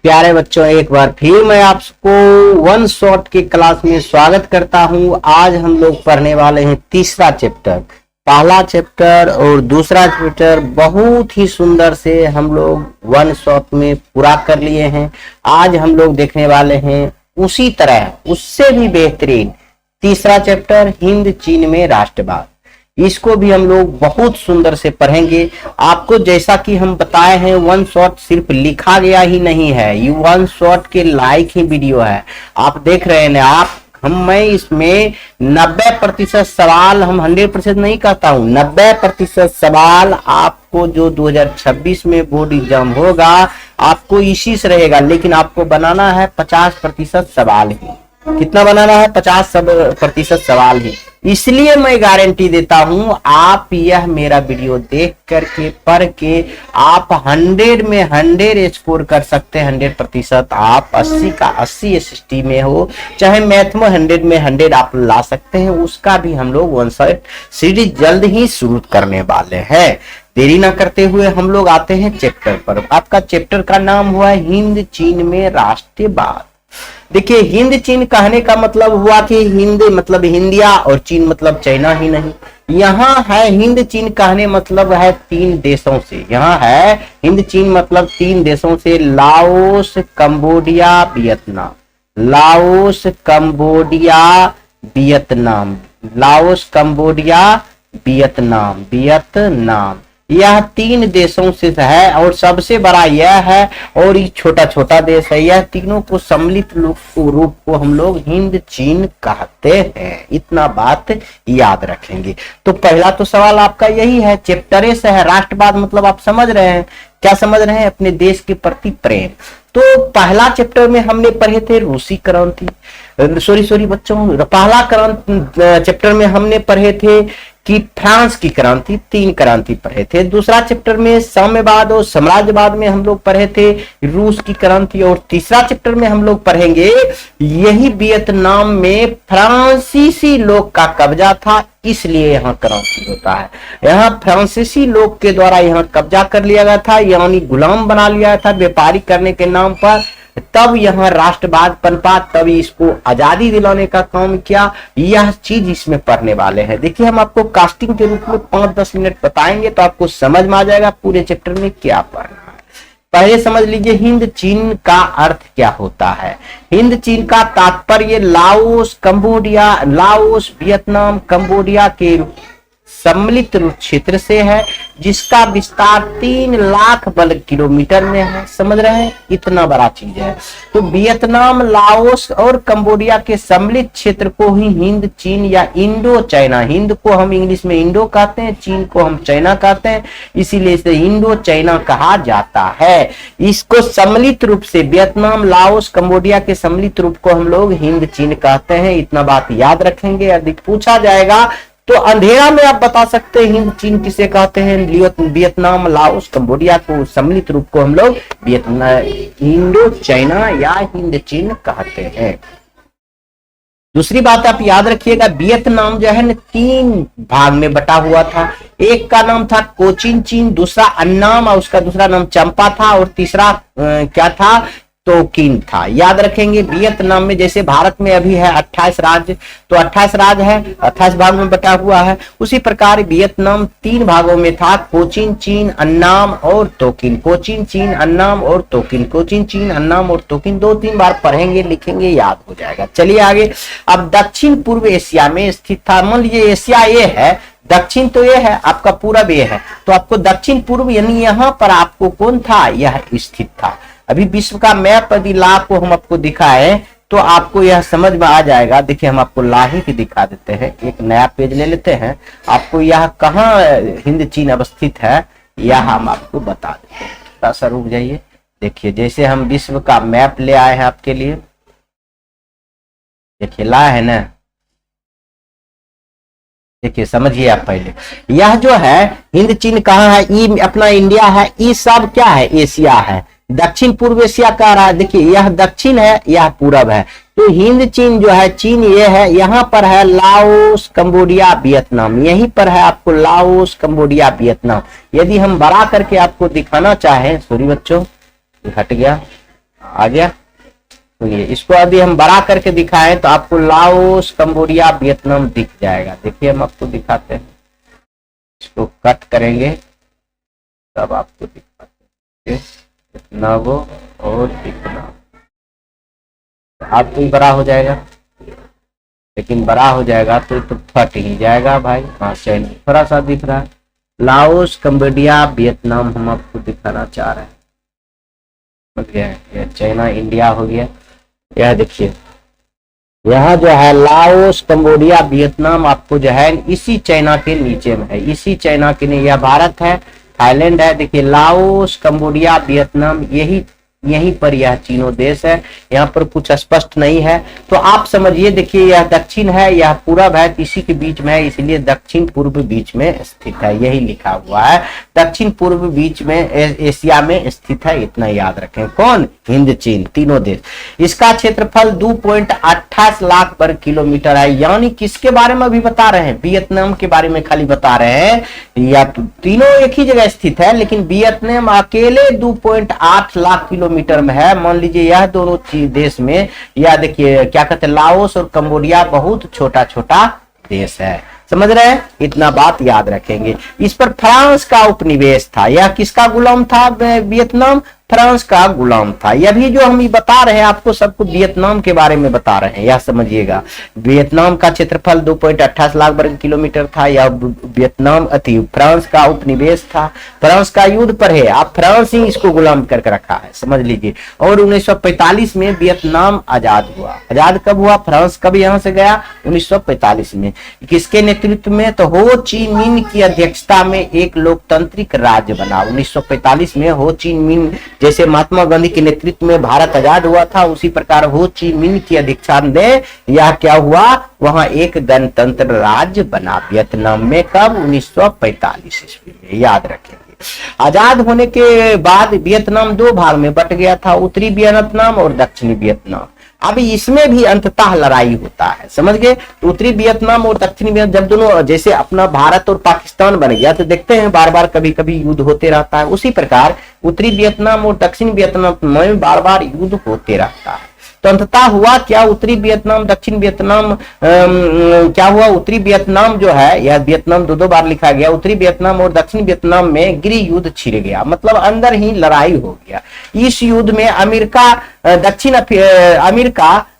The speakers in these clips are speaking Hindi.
प्यारे बच्चों, एक बार फिर मैं आपको वन शॉट की क्लास में स्वागत करता हूं। आज हम लोग पढ़ने वाले हैं तीसरा चैप्टर। पहला चैप्टर और दूसरा चैप्टर बहुत ही सुंदर से हम लोग वन शॉट में पूरा कर लिए हैं। आज हम लोग देखने वाले हैं उसी तरह उससे भी बेहतरीन तीसरा चैप्टर, हिंद चीन में राष्ट्रवाद। इसको भी हम लोग बहुत सुंदर से पढ़ेंगे। आपको जैसा कि हम बताए हैं, वन शॉट सिर्फ लिखा गया ही नहीं है, ये वन शॉट के लायक ही वीडियो है। आप देख रहे हैं ना, मैं इसमें 90% सवाल, हम 100% नहीं कहता हूं, 90% सवाल आपको जो 2026 में बोर्ड एग्जाम होगा आपको इसी से रहेगा, लेकिन आपको बनाना है 50% सवाल ही। कितना बनाना है? 50% सवाल ही। इसलिए मैं गारंटी देता हूं, आप यह मेरा वीडियो देख करके पढ़ के आप 100 में 100 स्कोर कर सकते हैं। 100% आप 80 का 80 SST में हो, चाहे मैथ में 100 में 100 आप ला सकते हैं। उसका भी हम लोग वन शॉट सीरीज जल्द ही शुरू करने वाले हैं। देरी ना करते हुए हम लोग आते हैं चैप्टर पर। आपका चैप्टर का नाम हुआ है हिंद चीन में राष्ट्रवाद। देखिए, हिंद चीन कहने का मतलब हुआ कि हिंद मतलब इंडिया और चीन मतलब चाइना ही नहीं। यहाँ है हिंद चीन कहने मतलब है 3 देशों से। यहाँ है हिंद चीन मतलब 3 देशों से, Laos, Cambodia, Vietnam. Laos, Cambodia, Vietnam. Laos, Cambodia, Vietnam. Vietnam यह 3 देशों से है और सबसे बड़ा यह है और ये छोटा छोटा देश है। यह तीनों को सम्मिलित रूप को हम लोग हिंद चीन कहते हैं। इतना बात याद रखेंगे। तो पहला तो सवाल आपका यही है, चैप्टर से है राष्ट्रवाद मतलब आप समझ रहे हैं, क्या समझ रहे हैं? अपने देश के प्रति प्रेम। तो पहला चैप्टर में हमने पढ़े थे रूसी क्रांति, सॉरी बच्चों, पहला चैप्टर में हमने पढ़े थे कि फ्रांस की क्रांति, 3 क्रांति पढ़े थे। दूसरा चैप्टर में साम्यवाद और साम्राज्यवाद में हम लोग पढ़े थे रूस की क्रांति। और तीसरा चैप्टर में हम लोग पढ़ेंगे यही वियतनाम में फ्रांसीसी लोग का कब्जा था, इसलिए यहाँ क्रांति होता है। यहाँ फ्रांसीसी लोग के द्वारा यहाँ कब्जा कर लिया गया था, यानी गुलाम बना लिया था व्यापारी करने के नाम पर। तब यहाँ राष्ट्रवाद पनपा, तब इसको आजादी दिलाने का काम किया। यह चीज इसमें पढ़ने वाले हैं। देखिए, हम आपको कास्टिंग के रूप में 5-10 मिनट बताएंगे तो आपको समझ में आ जाएगा पूरे चैप्टर में क्या पढ़ना है। पहले समझ लीजिए हिंद चीन का अर्थ क्या होता है। हिंद चीन का तात्पर्य Laos, Cambodia, Laos, Vietnam, Cambodia के सम्मिलित क्षेत्र से है, जिसका विस्तार 3 लाख वर्ग किलोमीटर में है। समझ रहे हैं, इतना बड़ा चीज है। तो वियतनाम, लाओस और कंबोडिया के सम्मिलित क्षेत्र को ही हिंद चीन या इंडो चाइना, हिंद को हम इंग्लिश में इंडो कहते हैं, चीन को हम चाइना कहते हैं, इसीलिए इसे इंडो चाइना कहा जाता है। इसको सम्मिलित रूप से वियतनाम, लाओस, कंबोडिया के सम्मिलित रूप को हम लोग हिंद चीन कहते हैं। इतना बात याद रखेंगे। यदि पूछा जाएगा तो अंधेरा में आप बता सकते हैं हिंद चीन किसे कहते हैं। वियतनाम, लाओस, कंबोडिया को सम्मिलित रूप को हम लोग इंडो चाइना या हिंद चीन कहते हैं। दूसरी बात आप याद रखिएगा, वियतनाम जो है न 3 भाग में बटा हुआ था। एक का नाम था कोचिन चीन, दूसरा अन्नाम और उसका दूसरा नाम चंपा था, और तीसरा क्या था? तोकिन था। याद रखेंगे, वियतनाम में जैसे भारत में अभी है 28 राज्य, तो 28 राज्य है, 28 भाग में बटा हुआ है। उसी प्रकार वियतनाम 3 भागों में था, कोचिन चीन, अन्नाम और तोकिन। कोचिन चीन, अन्नाम और तोकिन। कोचिन चीन, अन्नाम और तोकिन 2-3 बार पढ़ेंगे, लिखेंगे, याद हो जाएगा। चलिए आगे। अब दक्षिण पूर्व एशिया में स्थित था। मान लीजिए एशिया ये है, दक्षिण तो ये है, आपका पूरब ये है, तो आपको दक्षिण पूर्व यानी यहाँ पर आपको कौन था? यह स्थित था। अभी विश्व का मैप यदि ला को हम आपको दिखाएं तो आपको यह समझ में आ जाएगा। देखिए, हम आपको ला ही दिखा देते हैं। एक नया पेज ले लेते हैं। आपको यह कहाँ हिंद चीन अवस्थित है यह हम आपको बता देते हैं। थोड़ा सा रुक जाइए। देखिए, जैसे हम विश्व का मैप ले आए हैं आपके लिए, देखिए ला है ना, देखिए समझिए आप पहले। यह जो है हिंद चीन कहाँ है? ये अपना इंडिया है। ये सब क्या है? एशिया है। दक्षिण पूर्व एशिया का रहा, देखिए यह दक्षिण है, यह पूरब है। तो हिंद चीन जो है, चीन ये है, यहाँ पर है लाओस, कंबोडिया, वियतनाम। यहीं पर है आपको लाओस, कंबोडिया, वियतनाम। यदि हम बड़ा करके आपको दिखाना चाहें, सॉरी बच्चों हट गया, आ गया। सुनिए, इसको अभी हम बड़ा करके दिखाएं तो आपको लाओस, कंबोडिया, वियतनाम दिख जाएगा। देखिए हम आपको दिखाते हैं, इसको कट करेंगे तब आपको दिखाते हैं। इतना वो और इतना आपको बड़ा हो जाएगा, लेकिन बड़ा हो जाएगा तो फट ही जाएगा भाई। हाँ, चैन थोड़ा सा दिख रहा है। लाओस, कंबोडिया, वियतनाम हम आपको दिखाना चाह रहे हैं। हो गया, यह चाइना, इंडिया हो गया। यह देखिए, यहाँ जो है लाओस, कंबोडिया, वियतनाम आपको जो है इसी चाइना के नीचे में है, इसी चाइना के नीचे। यह भारत है, थाईलैंड है। देखिए लाओस, कंबोडिया, वियतनाम यहीं पर यह तीनों देश है। यहाँ पर कुछ स्पष्ट नहीं है तो आप समझिए। देखिए यह दक्षिण है, यह पूरब है, इसी के बीच में है, इसलिए दक्षिण पूर्व बीच में स्थित है, यही लिखा हुआ है। दक्षिण पूर्व बीच में एशिया में स्थित है, इतना याद रखें। कौन? हिंद, चीन, तीनों देश। इसका क्षेत्रफल 2.28 लाख वर्ग किलोमीटर है। यानी किसके बारे में अभी बता रहे हैं? वियतनाम के बारे में खाली बता रहे हैं। या तो तीनों एक ही जगह स्थित है, लेकिन वियतनाम अकेले 2.8 लाख किलोमीटर में है। मान लीजिए यह दोनों देश में, या देखिए क्या कहते हैं, लाओस और कंबोडिया बहुत छोटा छोटा देश है। समझ रहे हैं? इतना बात याद रखेंगे। इस पर फ्रांस का उपनिवेश था। यह किसका गुलाम था? वियतनाम फ्रांस का गुलाम था। यह भी जो हम बता रहे हैं आपको, सबको वियतनाम के बारे में बता रहे हैं, यह समझिएगा। वियतनाम का क्षेत्रफल 2.28 लाख वर्ग किलोमीटर था। यह वियतनाम फ्रांस का उपनिवेश था। फ्रांस का युद्ध पर है, आप फ्रांस ही इसको गुलाम करके रखा है, समझ लीजिए। और 1945 में वियतनाम आजाद हुआ। आजाद कब हुआ? फ्रांस कब यहां से गया? 1945 में। किसके नेतृत्व में? तो हो ची मिन की अध्यक्षता में एक लोकतांत्रिक राज्य बना। 1945 में हो ची मिन, जैसे महात्मा गांधी के नेतृत्व में भारत आजाद हुआ था, उसी प्रकार हो ची मिन की अध्यक्षता में यह क्या हुआ? वहां एक गणतंत्र राज्य बना वियतनाम में। कब? 1945 ईस्वी में, याद रखेंगे। आजाद होने के बाद वियतनाम दो भाग में बट गया था, उत्तरी वियतनाम और दक्षिणी वियतनाम। अब इसमें भी अंततः लड़ाई होता है, समझ गए? तो उत्तरी वियतनाम और दक्षिणी वियतनाम जब दोनों, जैसे अपना भारत और पाकिस्तान बन गया तो देखते हैं बार बार कभी कभी युद्ध होते रहता है, उसी प्रकार उत्तरी वियतनाम और दक्षिण वियतनाम में बार बार युद्ध होते रहता है। तो अंततः हुआ क्या? उत्तरी वियतनाम, दक्षिण वियतनाम, क्या हुआ? उत्तरी वियतनाम जो है, यह वियतनाम दो बार लिखा गया, उत्तरी वियतनाम और दक्षिण वियतनाम में गृह युद्ध छिड़ गया, मतलब अंदर ही लड़ाई हो गया। इस युद्ध में अमेरिका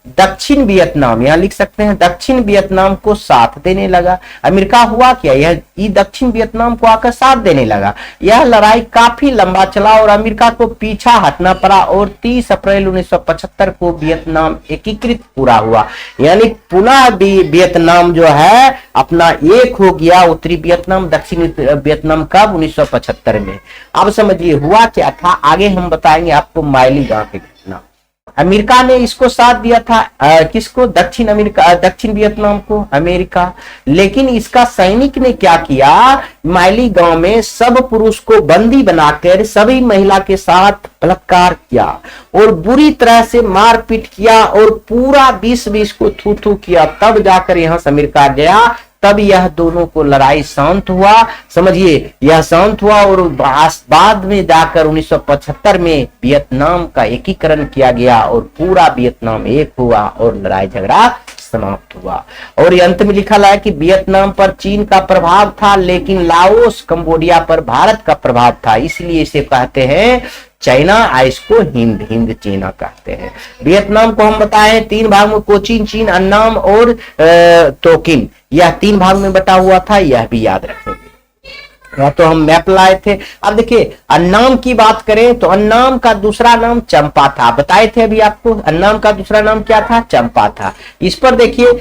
दक्षिण वियतनाम, यहां लिख सकते हैं, दक्षिण वियतनाम को साथ देने लगा। अमेरिका हुआ क्या? यह दक्षिण वियतनाम को आकर साथ देने लगा। यह लड़ाई काफी लंबा चला और अमेरिका को पीछा हटना पड़ा और 30 अप्रैल 1975 को वियतनाम एकीकृत पूरा हुआ। यानी पुनः वियतनाम जो है अपना एक हो गया, उत्तरी वियतनाम दक्षिण वियतनाम। कब? 1975 में। अब समझिए हुआ क्या था, आगे हम बताएंगे आपको। माइलीगांव की घटना, अमेरिका ने इसको साथ दिया था, किसको? दक्षिण वियतनाम को, अमेरिका। लेकिन इसका सैनिक ने क्या किया? माइलीगांव में सब पुरुष को बंदी बनाकर सभी महिला के साथ बलात्कार किया और बुरी तरह से मारपीट किया और पूरा विश्व इसको थू थू किया। तब जाकर यहां से अमेरिका गया, तब यह दोनों को लड़ाई शांत हुआ। समझिए, यह शांत हुआ और बाद में जाकर 1975 में वियतनाम का एकीकरण किया गया और पूरा वियतनाम एक हुआ और लड़ाई झगड़ा समाप्त हुआ। और अंत में लिखा है कि वियतनाम पर चीन का प्रभाव था, लेकिन लाओस, कंबोडिया पर भारत का प्रभाव था, इसलिए इसे कहते हैं चाइना, इसको हिंद चीना कहते हैं। वियतनाम को हम बताएं 3 भाग में, कोचीन, चीन, अन्नाम और तोकिन, यह 3 भाग में बटा हुआ था, यह भी याद रखेंगे। तो हम मैप लाए थे। अब देखिए अन्नाम की बात करें तो अन्नाम का दूसरा नाम चंपा था, बताए थे अभी आपको। अन्नाम का दूसरा नाम क्या था? चंपा था। इस पर देखिए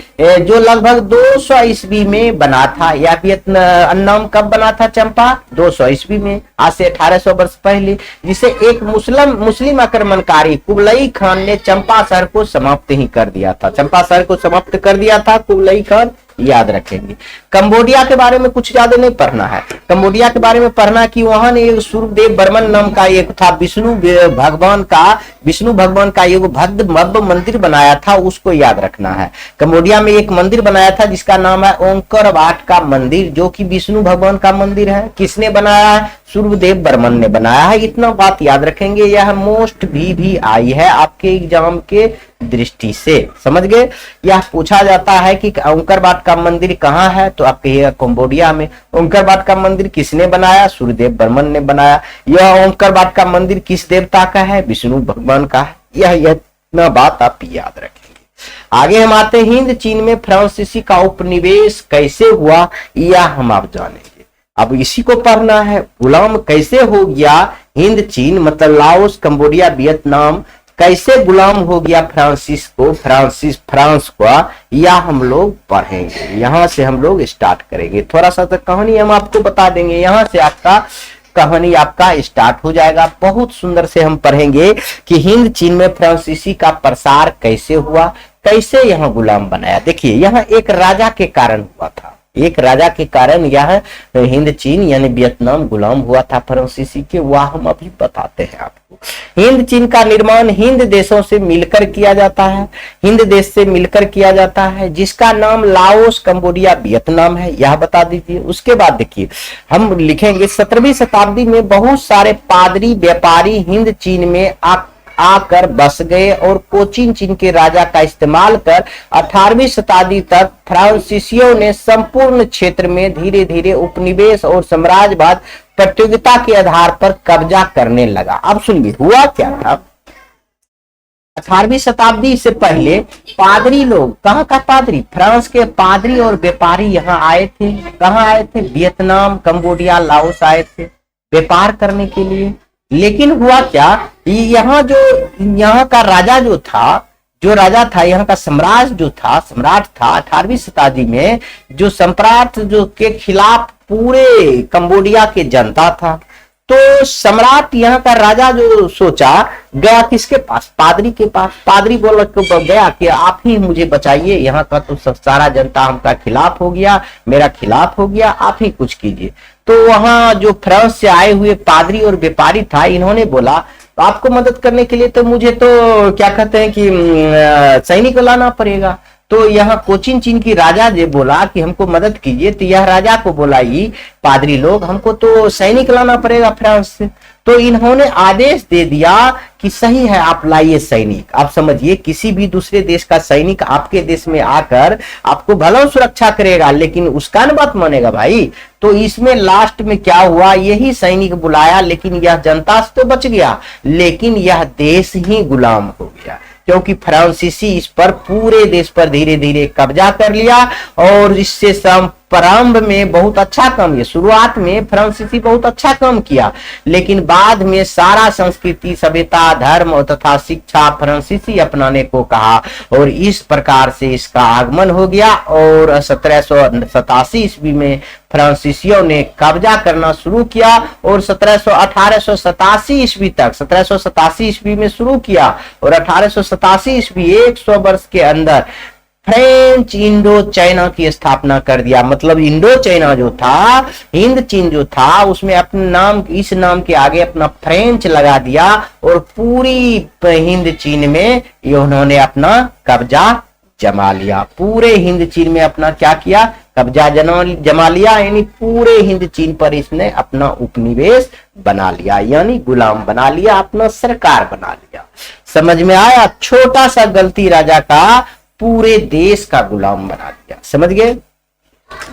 जो लगभग 200 ईस्वी में बना था। या अन्नाम कब बना था? चंपा 200 ईस्वी में, आज से 1800 वर्ष पहले, जिसे एक मुस्लिम आक्रमणकारी कुबलई खान ने चंपा शहर को समाप्त ही कर दिया था। चंपा शहर को समाप्त कर दिया था कुबलई खान, याद रखेंगे। कंबोडिया के बारे में कुछ ज्यादा नहीं पढ़ना है। कंबोडिया के बारे में पढ़ना कि वहां ने एक सूर्यदेव बर्मन नाम का एक था, विष्णु भगवान का एक भव्य मंदिर बनाया था, उसको याद रखना है। कंबोडिया में एक मंदिर बनाया था जिसका नाम है ओंकार वाट का मंदिर, जो कि विष्णु भगवान का मंदिर है। किसने बनाया है? सूर्यदेव बर्मन ने बनाया है। इतना बात याद रखेंगे, यह मोस्ट भी आई है आपके एग्जाम के दृष्टि से, समझ गए। यह पूछा जाता है कि अंकरवाट का मंदिर कहाँ है, तो आप कहिएगा कंबोडिया में। अंकरवाट का मंदिर किसने बनाया, सूर्यदेव बर्मन ने बनाया। यह अंकरवाट का मंदिर किस देवता का है, विष्णु भगवान का है। यह इतना बात आप याद रखेंगे। आगे हम आते हैं, हिंद चीन में फ्रांसीसी का उपनिवेश कैसे हुआ, यह हम आप जानेंगे। अब इसी को पढ़ना है, गुलाम कैसे हो गया हिंद चीन, मतलब लाओस, कंबोडिया, वियतनाम, कैसे गुलाम हो गया फ्रांस को, या हम लोग पढ़ेंगे। यहां से हम लोग स्टार्ट करेंगे, थोड़ा सा तो कहानी हम आपको बता देंगे, यहां से आपका कहानी आपका स्टार्ट हो जाएगा। बहुत सुंदर से हम पढ़ेंगे कि हिंद चीन में फ्रांसीसी का प्रसार कैसे हुआ, कैसे यहाँ गुलाम बनाया। देखिए, यहाँ एक राजा के कारण हुआ था, एक राजा के कारण यह हिंद चीन यानी वियतनाम गुलाम हुआ था फ्रांसीसी के, वह हम अभी बताते हैं आपको। हिंद चीन का निर्माण हिंद देशों से मिलकर किया जाता है, हिंद देश से मिलकर किया जाता है, जिसका नाम लाओस, कंबोडिया, वियतनाम है, यह बता दीजिए। उसके बाद देखिए हम लिखेंगे 17वीं शताब्दी में बहुत सारे पादरी व्यापारी हिंद चीन में आकर बस गए और कोचिन चीन के राजा का इस्तेमाल कर 18वीं शताब्दी तक फ्रांसीसियों ने संपूर्ण क्षेत्र में धीरे धीरे उपनिवेश और साम्राज्यवाद प्रतियोगिता के आधार पर कब्जा करने लगा। अब सुनिए हुआ क्या था। 18वीं शताब्दी से पहले पादरी लोग, कहाँ का पादरी, फ्रांस के पादरी और व्यापारी यहाँ आए थे। कहाँ आए थे, वियतनाम, कंबोडिया, लाओस आए थे व्यापार करने के लिए। लेकिन हुआ क्या, यहाँ का राजा जो राजा था, यहाँ का सम्राट था 18वीं शताब्दी में, जो सम्राट जो के खिलाफ पूरे कंबोडिया के जनता था। तो सम्राट यहाँ का राजा जो सोचा, गया किसके पास, पादरी के पास। पादरी बोला गया कि आप ही मुझे बचाइए, यहाँ का तो सारा जनता हमका खिलाफ हो गया, मेरा खिलाफ हो गया, आप ही कुछ कीजिए। तो वहां जो फ्रांस से आए हुए पादरी और व्यापारी था, इन्होंने बोला तो आपको मदद करने के लिए तो मुझे तो क्या कहते हैं कि सैनिक लाना पड़ेगा। तो यहाँ कोचिन चीन की राजा ने बोला कि हमको मदद कीजिए, तो यह राजा को बोला ही पादरी लोग, हमको तो सैनिक लाना पड़ेगा फ्रांस से। तो इन्होंने आदेश दे दिया कि सही है, आप लाइए सैनिक। आप समझिए, किसी भी दूसरे देश का सैनिक आपके देश में आकर आपको भला सुरक्षा करेगा, लेकिन उसका न बात मानेगा भाई। तो इसमें लास्ट में क्या हुआ, यही सैनिक बुलाया, लेकिन यह जनता से तो बच गया, लेकिन यह देश ही गुलाम हो गया, क्योंकि फ्रांसीसी इस पर पूरे देश पर धीरे धीरे कब्जा कर लिया। और इससे प्रारंभ में बहुत अच्छा काम, ये शुरुआत में फ्रांसीसी बहुत अच्छा काम किया, लेकिन बाद में सारा संस्कृति, सभ्यता, धर्म तथा शिक्षा फ्रांसीसी अपनाने को कहा, और इस प्रकार से इसका आगमन हो गया। और 1787 ईस्वी में फ्रांसीसियों ने कब्जा करना शुरू किया, और 1887 ईस्वी तक, 1787 ईस्वी में शुरू किया, और 1887 ईस्वी 100 वर्ष के अंदर फ्रेंच इंडो चाइना की स्थापना कर दिया। मतलब इंडो चाइना जो था, हिंद चीन जो था, उसमें अपने नाम, इस नाम के आगे अपना फ्रेंच लगा दिया, और पूरी हिंद चीन में उन्होंने अपना कब्जा जमा लिया। पूरे हिंद चीन में अपना क्या किया, कब्जा जमा लिया, यानी पूरे हिंद चीन पर इसने अपना उपनिवेश बना लिया, यानी गुलाम बना लिया, अपना सरकार बना लिया। समझ में आया, छोटा सा गलती राजा का पूरे देश का गुलाम बना दिया, समझ गए।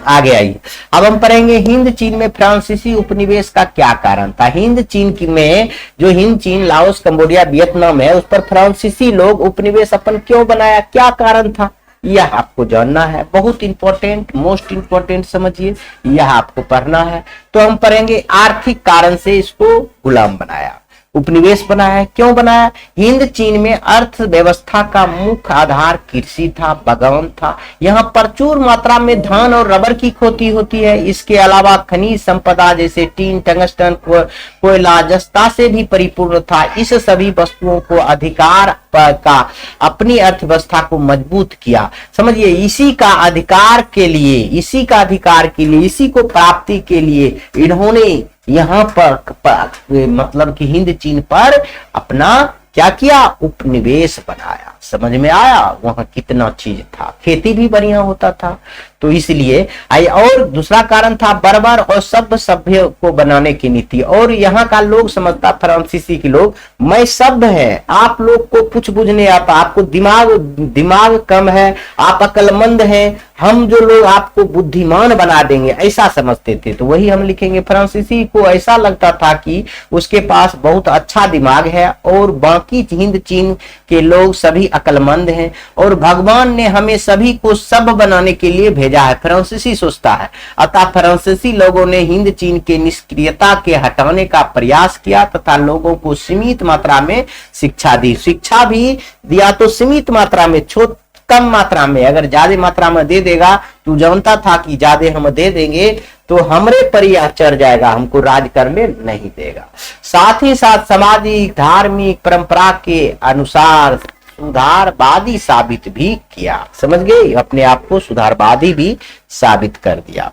आगे आइए, अब हम पढ़ेंगे हिंद चीन में फ्रांसीसी उपनिवेश का क्या कारण था। हिंद चीन में जो हिंद चीन, लाओस, कंबोडिया, वियतनाम है, उस पर फ्रांसीसी लोग उपनिवेश अपन क्यों बनाया, क्या कारण था, यह आपको जानना है। बहुत इंपॉर्टेंट, मोस्ट इंपॉर्टेंट समझिए, यह आपको पढ़ना है। तो हम पढ़ेंगे आर्थिक कारण से इसको गुलाम बनाया, उपनिवेश बनाया। क्यों बनाया, हिंद चीन में अर्थव्यवस्था का मुख्य आधार कृषि था, बागान था। यहाँ प्रचुर मात्रा में धान और रबर की खेती होती है। इसके अलावा खनिज संपदा जैसे टीन, टंगस्टन, कोयला, जस्ता से भी परिपूर्ण था। इस सभी वस्तुओं को अधिकार का अपनी अर्थव्यवस्था को मजबूत किया। समझिए, इसी का अधिकार के लिए, इसी को प्राप्ति के लिए इन्होंने यहाँ पर मतलब कि हिंद चीन पर अपना क्या किया, उपनिवेश बनाया। समझ में आया, वहां कितना चीज था, खेती भी बढ़िया होता था। तो इसलिए आई, और दूसरा कारण था बर्बर और सभ्य को बनाने की नीति। और यहाँ का लोग समझता, फ्रांसीसी के लोग, मैं सभ्य है, आप लोग को कुछ बुझ नहीं आता, आपको दिमाग कम है, आप अक्लमंद हैं, हम जो लोग आपको बुद्धिमान बना देंगे, ऐसा समझते थे। तो वही हम लिखेंगे, फ्रांसीसी को ऐसा लगता था कि उसके पास बहुत अच्छा दिमाग है और बाकी हिंद चीन के लोग सभी अक्लमंद हैं और भगवान ने हमें सभी को सभ्य बनाने के लिए भेजा है, फ्रांसीसी सोचता है। अतः फ्रांसीसी लोगों ने हिंद चीन के निष्क्रियता के हटाने का प्रयास किया तथा लोगों को सीमित मात्रा में शिक्षा दी। शिक्षा भी दिया तो सीमित मात्रा में, कम मात्रा में। अगर ज्यादा मात्रा में दे देगा तो जानता था कि ज्यादा हम दे देंगे तो हमरे पर यह चढ़ जाएगा, हमको राज करने नहीं देगा। साथ ही साथ सामाजिक धार्मिक परंपरा के अनुसार सुधारवादी साबित भी किया। समझ गए, अपने आप को सुधारवादी भी साबित कर दिया।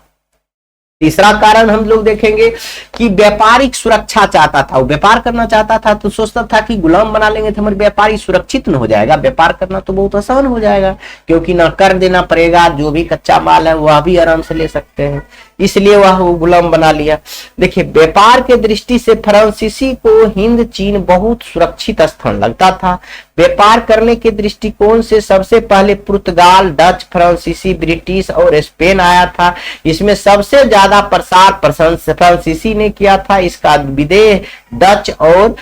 तीसरा कारण हम लोग देखेंगे कि व्यापारिक सुरक्षा चाहता था, वो व्यापार करना चाहता था तो सोचता था कि गुलाम बना लेंगे तो हमारे व्यापारी सुरक्षित न हो जाएगा, व्यापार करना तो बहुत आसान हो जाएगा क्योंकि ना कर देना पड़ेगा, जो भी कच्चा माल है वह भी आराम से ले सकते हैं, इसलिए वह गुलाम बना लिया। देखिए, व्यापार के दृष्टि से फ्रांसीसी को हिंद चीन बहुत सुरक्षित स्थान लगता था। व्यापार करने के दृष्टिकोण से सबसे पहले पुर्तगाल, डच, फ्रांसीसी, ब्रिटिश और स्पेन आया था। इसमें सबसे ज्यादा प्रसार फ्रांसीसी ने किया था। इसका विदेह डच और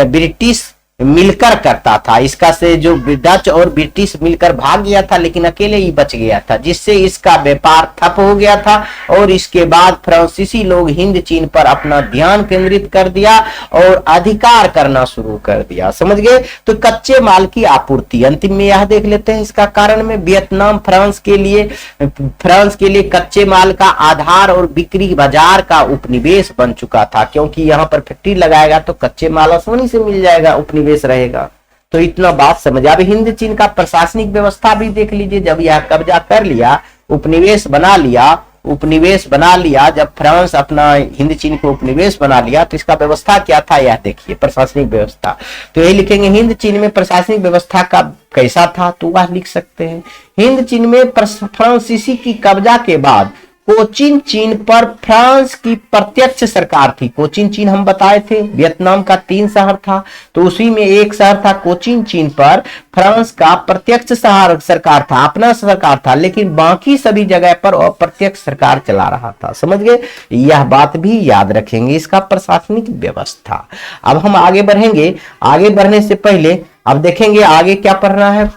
ब्रिटिश मिलकर करता था। इसका से जो डच और ब्रिटिश मिलकर भाग गया था लेकिन अकेले ही बच गया था, जिससे इसका व्यापार ठप हो गया था और इसके बाद फ्रांसीसी लोग हिंद चीन पर अपना ध्यान केंद्रित कर दिया और अधिकार करना शुरू कर दिया। समझ गए। तो कच्चे माल की आपूर्ति, अंतिम में यह देख लेते हैं इसका कारण में। वियतनाम फ्रांस के लिए कच्चे माल का आधार और बिक्री बाजार का उपनिवेश बन चुका था, क्योंकि यहाँ पर फैक्ट्री लगाएगा तो कच्चे माल आसानी से मिल जाएगा, उपनिवेश रहेगा। तो इतना बात समझ। अब हिंद चीन का प्रशासनिक व्यवस्था भी देख लीजिए। जब यह कब्जा कर लिया, उपनिवेश बना लिया, जब फ्रांस अपना हिंद चीन को उपनिवेश बना लिया तो इसका व्यवस्था क्या था यह देखिए, प्रशासनिक व्यवस्था। तो यही लिखेंगे, हिंद चीन में प्रशासनिक व्यवस्था का कैसा था, तो वह लिख सकते हैं। हिंद चीन में फ्रांसीसी की कब्जा के बाद कोचिन चीन पर फ्रांस की प्रत्यक्ष सरकार थी। कोचिन चीन हम बताए थे, वियतनाम का 3 शहर था तो उसी में एक शहर था कोचिन चीन पर फ्रांस का प्रत्यक्ष सरकार था, अपना सरकार था, लेकिन बाकी सभी जगह पर अप्रत्यक्ष सरकार चला रहा था। समझ गए, यह बात भी याद रखेंगे, इसका प्रशासनिक व्यवस्था। अब हम आगे बढ़ेंगे। आगे बढ़ने से पहले अब देखेंगे आगे क्या पढ़ना है।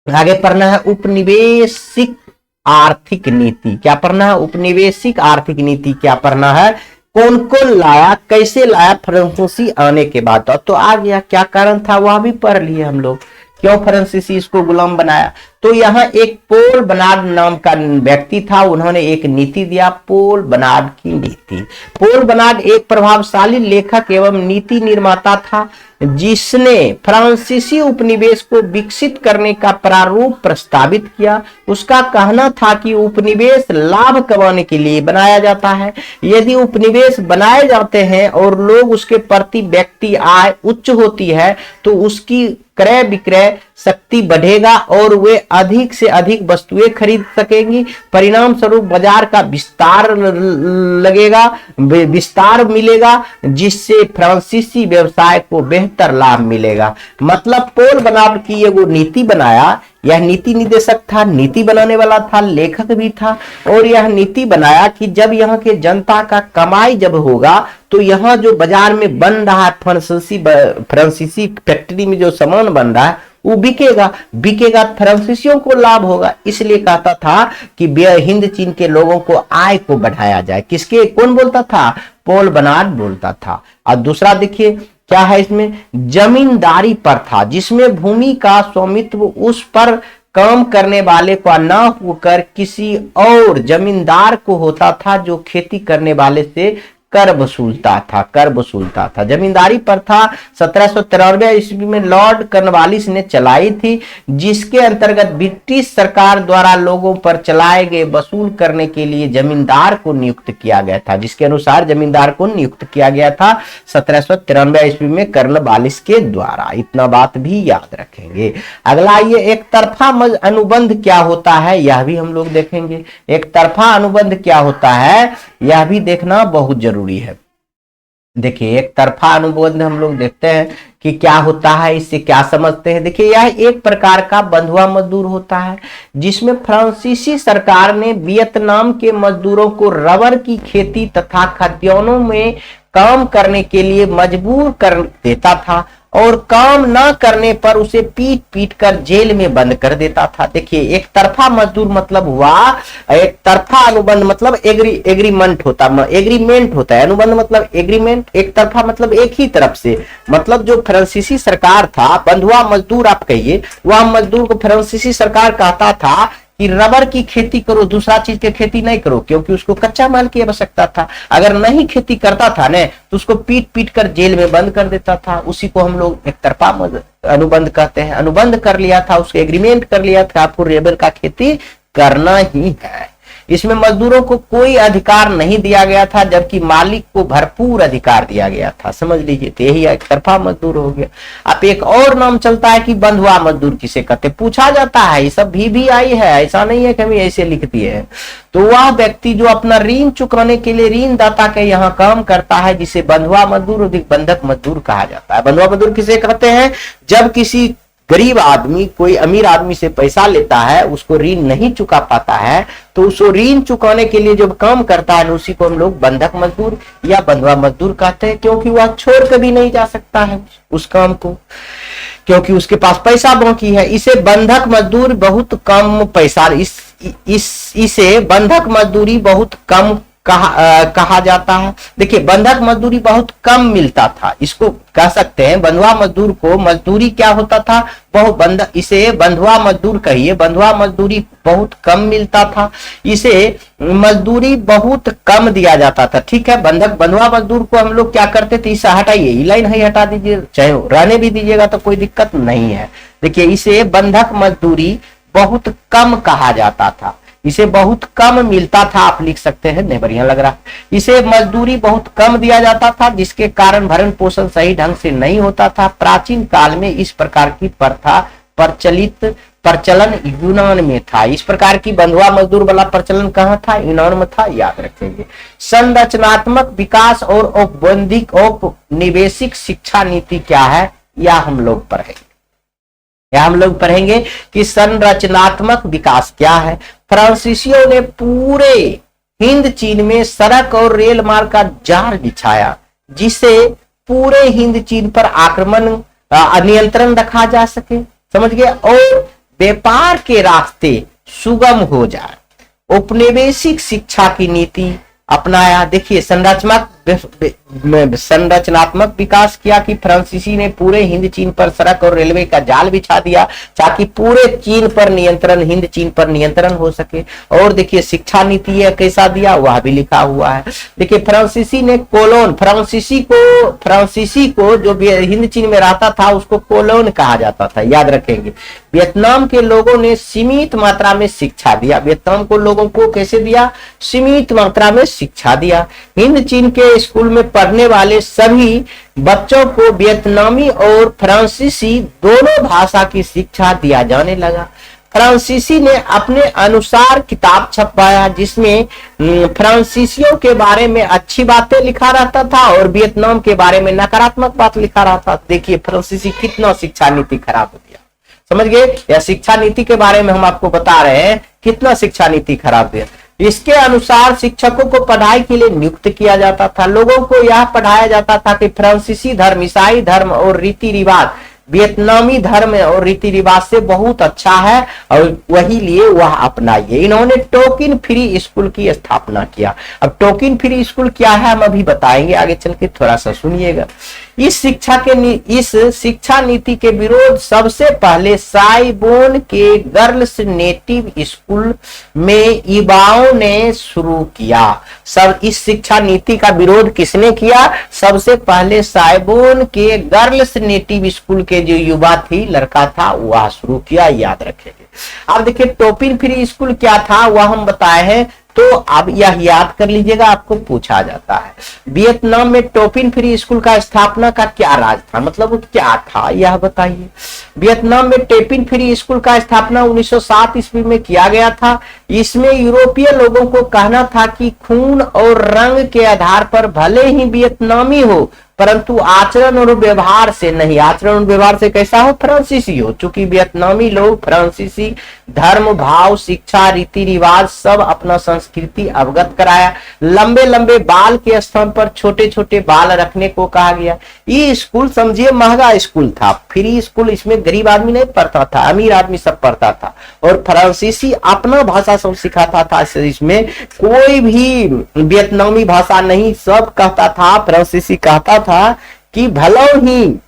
आगे पढ़ना है उपनिवेशिक आर्थिक नीति। क्या पढ़ना है? उपनिवेशिक आर्थिक नीति क्या पढ़ना है, कौन कौन लाया, कैसे लाया फ्रांसीसी आने के बाद। तो आ गया, क्या कारण था वह भी पढ़ लिए हम लोग, क्यों फ्रांसीसी इसको गुलाम बनाया। तो यहाँ एक पोल बनार्ड नाम का व्यक्ति था, उन्होंने एक नीति दिया, पोल बनार्ड की नीति। पोल बनार्ड एक प्रभावशाली लेखक एवं नीति निर्माता था जिसने फ्रांसीसी उपनिवेश को विकसित करने का प्रारूप प्रस्तावित किया। उसका कहना था कि उपनिवेश लाभ कमाने के लिए बनाया जाता है। यदि उपनिवेश बनाए जाते हैं और लोग उसके प्रति व्यक्ति आय उच्च होती है तो उसकी क्रय विक्रय शक्ति बढ़ेगा और वे अधिक से अधिक वस्तुएं खरीद सकेंगी। परिणाम स्वरूप बाजार का विस्तार मिलेगा, जिससे फ्रांसीसी व्यवसाय को बेहतर लाभ मिलेगा। मतलब पोल बनार्ड की ये वो नीति बनाया, यह नीति निदेशक था, नीति बनाने वाला था, लेखक भी था, और यह नीति बनाया कि जब यहाँ के जनता का कमाई जब होगा तो यहाँ जो बाजार में बन रहा है फ्रांसीसी फैक्ट्री में जो सामान बन रहा है वो बिकेगा, फ्रांसीसियों को लाभ होगा। इसलिए कहता था कि हिंद चीन के लोगों को आय को बढ़ाया जाए। किसके, कौन बोलता था? पोल बनार्ड बोलता था। और दूसरा देखिए क्या है इसमें, जमींदारी पर था, जिसमें भूमि का स्वामित्व उस पर काम करने वाले को न होकर किसी और जमींदार को होता था जो खेती करने वाले से कर वसूलता था। जमींदारी प्रथा 1793 ईस्वी में लॉर्ड कॉर्नवालिस ने चलाई थी, जिसके अंतर्गत ब्रिटिश सरकार द्वारा लोगों पर चलाए गए वसूल करने के लिए जमींदार को नियुक्त किया गया था। जिसके अनुसार जमींदार को नियुक्त किया गया था 1793 ईस्वी में कॉर्नवालिस के द्वारा। इतना बात भी याद रखेंगे। अगला ये एक तरफा अनुबंध क्या होता है, यह भी हम लोग देखेंगे। एक तरफा अनुबंध क्या होता है, यह भी देखना बहुत जरूरी है। देखिए, एक तरफा अनुबंध हम लोग देखते हैं कि क्या होता है, इससे क्या समझते हैं। देखिए, यह एक प्रकार का बंधुआ मजदूर होता है जिसमें फ्रांसीसी सरकार ने वियतनाम के मजदूरों को रबर की खेती तथा खद्यानों में काम करने के लिए मजबूर कर देता था और काम न करने पर उसे पीट पीट कर जेल में बंद कर देता था। देखिए, एक तरफा मजदूर मतलब हुआ, एक तरफा अनुबंध मतलब एग्रीमेंट होता है। अनुबंध मतलब एग्रीमेंट, एक तरफा मतलब एक ही तरफ से। मतलब जो फ्रांसीसी सरकार था, बंधुआ मजदूर आप कहिए, वह मजदूर को फ्रांसीसी सरकार कहता था कि रबर की खेती करो, दूसरा चीज की खेती नहीं करो, क्योंकि उसको कच्चा माल की आवश्यकता था। अगर नहीं खेती करता था ना तो उसको पीट पीट कर जेल में बंद कर देता था। उसी को हम लोग एक तरफा अनुबंध कहते हैं। अनुबंध कर लिया था, उसको एग्रीमेंट कर लिया था, आपको रबर का खेती करना ही है। इसमें मजदूरों को कोई अधिकार नहीं दिया गया था, जबकि मालिक को भरपूर अधिकार दिया गया था। समझ लीजिए, तो यही एक तरफा मजदूर हो गया। अब एक और नाम चलता है कि बंधुआ मजदूर किसे कहते, पूछा जाता है, ये सब भी आई है, ऐसा नहीं है कि हम ऐसे लिख दिए हैं। तो वह व्यक्ति जो अपना ऋण चुकाने के लिए ऋणदाता के यहाँ काम करता है, जिसे बंधुआ मजदूर और बंधक मजदूर कहा जाता है। बंधुआ मजदूर किसे कहते हैं, जब किसी गरीब आदमी कोई अमीर आदमी से पैसा लेता है, उसको ऋण नहीं चुका पाता है, तो उसको ऋण चुकाने के लिए जब काम करता है, उसी को हम लोग बंधक मजदूर या बंधुआ मजदूर कहते हैं। क्योंकि वह छोड़ कभी नहीं जा सकता है उस काम को, क्योंकि उसके पास पैसा बाकी है। इसे बंधक मजदूर बहुत कम पैसा, इसे बंधक मजदूरी बहुत कम कहा जाता है। देखिए, बंधक मजदूरी बहुत कम मिलता था, इसको कह सकते हैं। बंधुआ मजदूर को मजदूरी क्या होता था, बहुत इसे बंधुआ मजदूर कहिए, बंधुआ मजदूरी बहुत कम मिलता था, इसे मजदूरी बहुत कम दिया जाता था। ठीक है, बंधुआ मजदूर को हम लोग क्या करते थे, इसे हटाइए, ये लाइन ही हटा दीजिए, चाहे रहने भी दीजिएगा तो कोई दिक्कत नहीं है। देखिए, इसे बंधक मजदूरी बहुत कम कहा जाता था, इसे बहुत कम मिलता था, आप लिख सकते हैं, नहीं बढ़िया लग रहा। इसे मजदूरी बहुत कम दिया जाता था, जिसके कारण भरण पोषण सही ढंग से नहीं होता था। प्राचीन काल में इस प्रकार की प्रथा प्रचलन यूनान में था। इस प्रकार की बंधुआ मजदूर वाला प्रचलन कहाँ था, यूनान में था, याद रखेंगे। संरचनात्मक विकास और औपनिवेशिक शिक्षा नीति क्या है, यह हम लोग पढ़ेंगे कि संरचनात्मक विकास क्या है। फ्रांसीसियों ने पूरे हिंद चीन में सड़क और रेल मार्ग का जाल बिछाया, जिससे पूरे हिंद चीन पर आक्रमण नियंत्रण रखा जा सके, समझ गए, और व्यापार के रास्ते सुगम हो जाए। औपनिवेशिक शिक्षा की नीति अपनाया। देखिए, संरचनात्मक विकास किया कि फ्रांसीसी ने पूरे हिंद चीन पर सड़क और रेलवे का जाल बिछा दिया, ताकि पूरे हिंद चीन पर नियंत्रण हो सके। और देखिए, शिक्षा नीति कैसा दिया, वह भी लिखा हुआ है। देखिए, फ्रांसीसी को जो हिंद चीन में रहता था, उसको कोलोन कहा जाता था, याद रखेंगे। वियतनाम के लोगों ने सीमित मात्रा में शिक्षा दिया। वियतनाम को लोगों को कैसे दिया, सीमित मात्रा में शिक्षा दिया। हिंद चीन के स्कूल में पढ़ने वाले सभी बच्चों को वियतनामी और फ्रांसीसी दोनों भाषा की शिक्षा दिया जाने लगा। फ्रांसीसी ने अपने अनुसार किताब छपवाया, जिसमें फ्रांसीसियों के बारे में अच्छी बातें लिखा रहता था और वियतनाम के बारे में नकारात्मक बात लिखा रहता था। देखिए, फ्रांसीसी कितना शिक्षा नीति खराब हो गया, समझ गए। या शिक्षा नीति के बारे में हम आपको बता रहे हैं, कितना शिक्षा नीति खराब है। इसके अनुसार शिक्षकों को पढ़ाई के लिए नियुक्त किया जाता था। लोगों को यह पढ़ाया जाता था कि फ्रांसीसी धर्म, ईसाई धर्म और रीति रिवाज वियतनामी धर्म और रीति रिवाज से बहुत अच्छा है और वही लिए वह अपनाइए। इन्होंने टोकिन फ्री स्कूल की स्थापना किया। अब टोकिन फ्री स्कूल क्या है हम अभी बताएंगे, आगे चल के थोड़ा सा सुनिएगा। इस शिक्षा नीति के विरोध सबसे पहले साइबोन के गर्ल्स नेटिव स्कूल में युवाओं ने शुरू किया। सब इस शिक्षा नीति का विरोध किसने किया? सबसे पहले साइबोन के गर्ल्स नेटिव स्कूल के जो युवा थी, लड़का था, वह शुरू किया, याद रखेंगे। अब देखिए टोपिन फ्री स्कूल क्या था वह हम बताए हैं, तो अब यह याद कर लीजिएगा, आपको पूछा जाता है वियतनाम में टोपिन फ्री स्कूल का स्थापना का क्या राज था, मतलब वो क्या था यह बताइए। वियतनाम में टोपिन फ्री स्कूल का स्थापना 1907 ईस्वी में किया गया था। इसमें यूरोपीय लोगों को कहना था कि खून और रंग के आधार पर भले ही वियतनामी हो परंतु आचरण और व्यवहार से नहीं। आचरण और व्यवहार से कैसा हो? फ्रांसीसी हो। चूंकि वियतनामी लोग फ्रांसीसी धर्म, भाव, शिक्षा, रीति रिवाज सब अपना संस्कृति अवगत कराया। लंबे लंबे बाल के स्थान पर छोटे छोटे बाल रखने को कहा गया। ये स्कूल समझिए महंगा स्कूल था, फ्री स्कूल, इसमें गरीब आदमी नहीं पढ़ता था, अमीर आदमी सब पढ़ता था। और फ्रांसीसी अपना भाषा सब सिखाता था, इसमें कोई भी वियतनामी भाषा नहीं, सब कहता था, फ्रांसीसी कहता था कि भले ही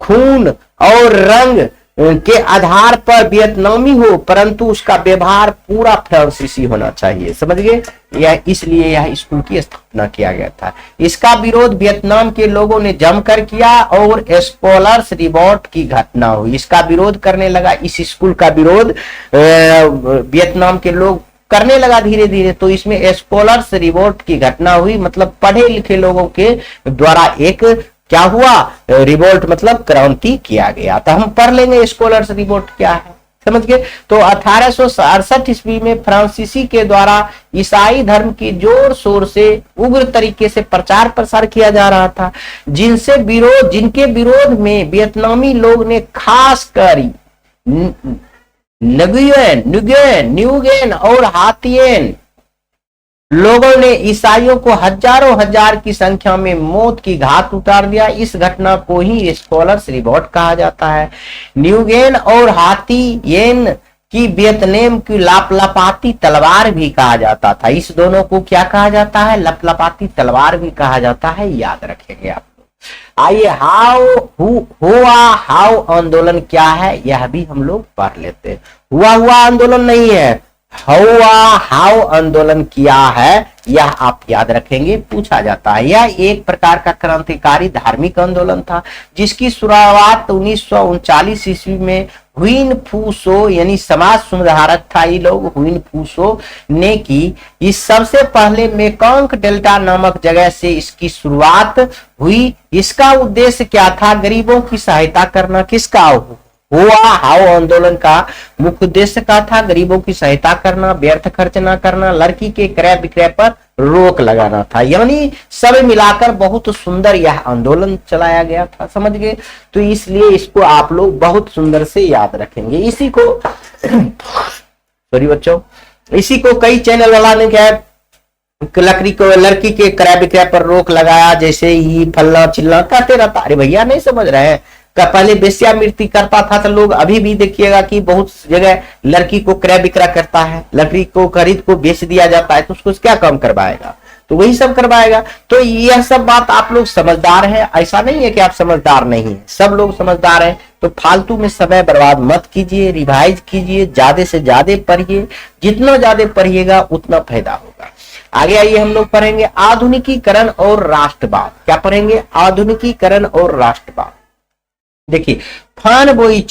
खून और रंग के आधार पर वियतनामी हो परंतु उसका व्यवहार पूरा फ्रांसीसी होना चाहिए। समझ गए? यह इसलिए यह स्कूल की स्थापना किया गया था। इसका विरोध वियतनाम के लोगों ने जमकर किया और स्कॉलर्स रिवॉल्ट की घटना हुई। इसका विरोध करने लगा, इस स्कूल का विरोध वियतनाम के लोग करने लगा धीरे धीरे। तो इसमें स्कॉलर्स रिवोल्ट की घटना हुई, मतलब पढ़े लिखे लोगों के द्वारा एक क्या हुआ? रिवोल्ट, मतलब क्रांति किया गया। तो हम पढ़ लेंगे स्कॉलर्स रिवोल्ट क्या है, समझ गए? तो 1868 ईस्वी में फ्रांसीसी के द्वारा ईसाई धर्म की जोर शोर से उग्र तरीके से प्रचार प्रसार किया जा रहा था, जिनके विरोध में वियतनामी लोग ने खास कर न्यूगेन और हाथियन लोगों ने ईसाइयों को हजारों हजार की संख्या में मौत की घात उतार दिया। इस घटना को ही स्कॉलर्स रिवॉल्ट कहा जाता है। न्यूगेन और हाथियन की वियतनाम की लपलपाती तलवार भी कहा जाता था। इस दोनों को क्या कहा जाता है? लपलपाती तलवार भी कहा जाता है, याद रखेंगे आप। आइए हाउ आंदोलन क्या है यह भी हम लोग पढ़ लेते हैं। हुआ आंदोलन नहीं है, हाउ आंदोलन क्या है यह आप याद रखेंगे, पूछा जाता है। यह एक प्रकार का क्रांतिकारी धार्मिक आंदोलन था जिसकी शुरुआत 1939 ईस्वी में हुइन फूसो यानी समाज सुधारक था ये लोग, हुइन फूसो ने की। इस सबसे पहले मेकॉन्ग डेल्टा नामक जगह से इसकी शुरुआत हुई। इसका उद्देश्य क्या था? गरीबों की सहायता करना। किसका? हाउ आंदोलन का मुख्य उद्देश्य क्या था? गरीबों की सहायता करना, व्यर्थ खर्च न करना, लड़की के क्रय विक्रय पर रोक लगाना था। यानी सब मिलाकर बहुत सुंदर यह आंदोलन चलाया गया था, समझ गए? तो इसलिए इसको आप लोग बहुत सुंदर से याद रखेंगे। इसी को सॉरी बच्चों, इसी को कई चैनल वाला ने क्या लड़की के क्रय विक्रय पर रोक लगाया, जैसे ही फलना चिल्ला कहते रहता। अरे भैया नहीं समझ रहे हैं, पहले वेश्यावृत्ति करता था तो लोग अभी भी देखिएगा कि बहुत जगह लड़की को क्रय विक्रय करता है, लड़की को खरीद को बेच दिया जाता है, तो उसको क्या काम करवाएगा? तो वही सब करवाएगा। तो यह सब बात आप लोग समझदार हैं, ऐसा नहीं है कि आप समझदार नहीं है, सब लोग समझदार हैं। तो फालतू में समय बर्बाद मत कीजिए, रिवाइज कीजिए, ज्यादा से ज्यादा पढ़िए, जितना ज्यादा पढ़िएगा उतना फायदा होगा। आगे आइए हम लोग पढ़ेंगे आधुनिकीकरण और राष्ट्रवाद। क्या पढ़ेंगे? आधुनिकीकरण और राष्ट्रवाद। देखिए फान बोई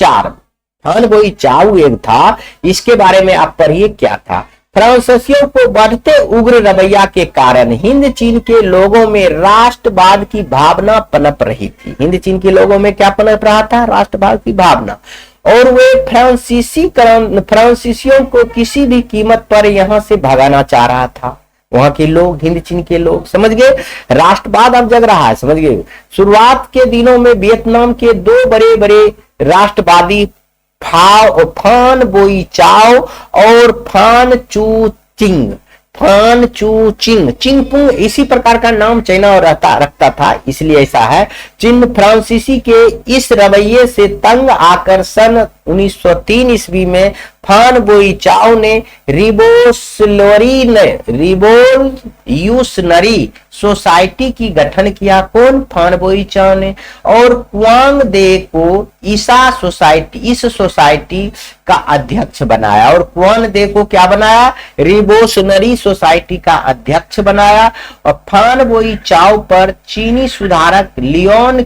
चाउ एक था, इसके बारे में आप पढ़िए क्या था। फ्रांसीसियों को बढ़ते उग्र रवैया के कारण हिंद चीन के लोगों में राष्ट्रवाद की भावना पनप रही थी। हिंद चीन के लोगों में क्या पनप रहा था? राष्ट्रवाद की भावना। और वे फ्रांसीसियों को किसी भी कीमत पर यहां से भगाना चाह रहा था। वहां के लोग, हिंद चीन के लोग, समझ गए? राष्ट्रवाद अब जग रहा है, समझ गए? शुरुआत के दिनों में वियतनाम के दो बड़े बड़े राष्ट्रवादी फान बोई चाओ और फान चू चिंग फान चू चिंग, चिंगपुंग इसी प्रकार का नाम चाइना और रखता था, इसलिए ऐसा है। चीन फ्रांसीसी के इस रवैये से तंग आकर सन 1903 ईस्वी में फान बोई चाओ ने रिवोल्यूशनरी सोसाइटी की गठन किया। कौन? फान बोई चाओ ने। और क्वांग दे को इस सोसाइटी का अध्यक्ष बनाया। और क्वांग दे को क्या बनाया? रिवोल्यूशनरी सोसाइटी का अध्यक्ष बनाया। और फान बोई चाओ पर चीनी सुधारक लियोन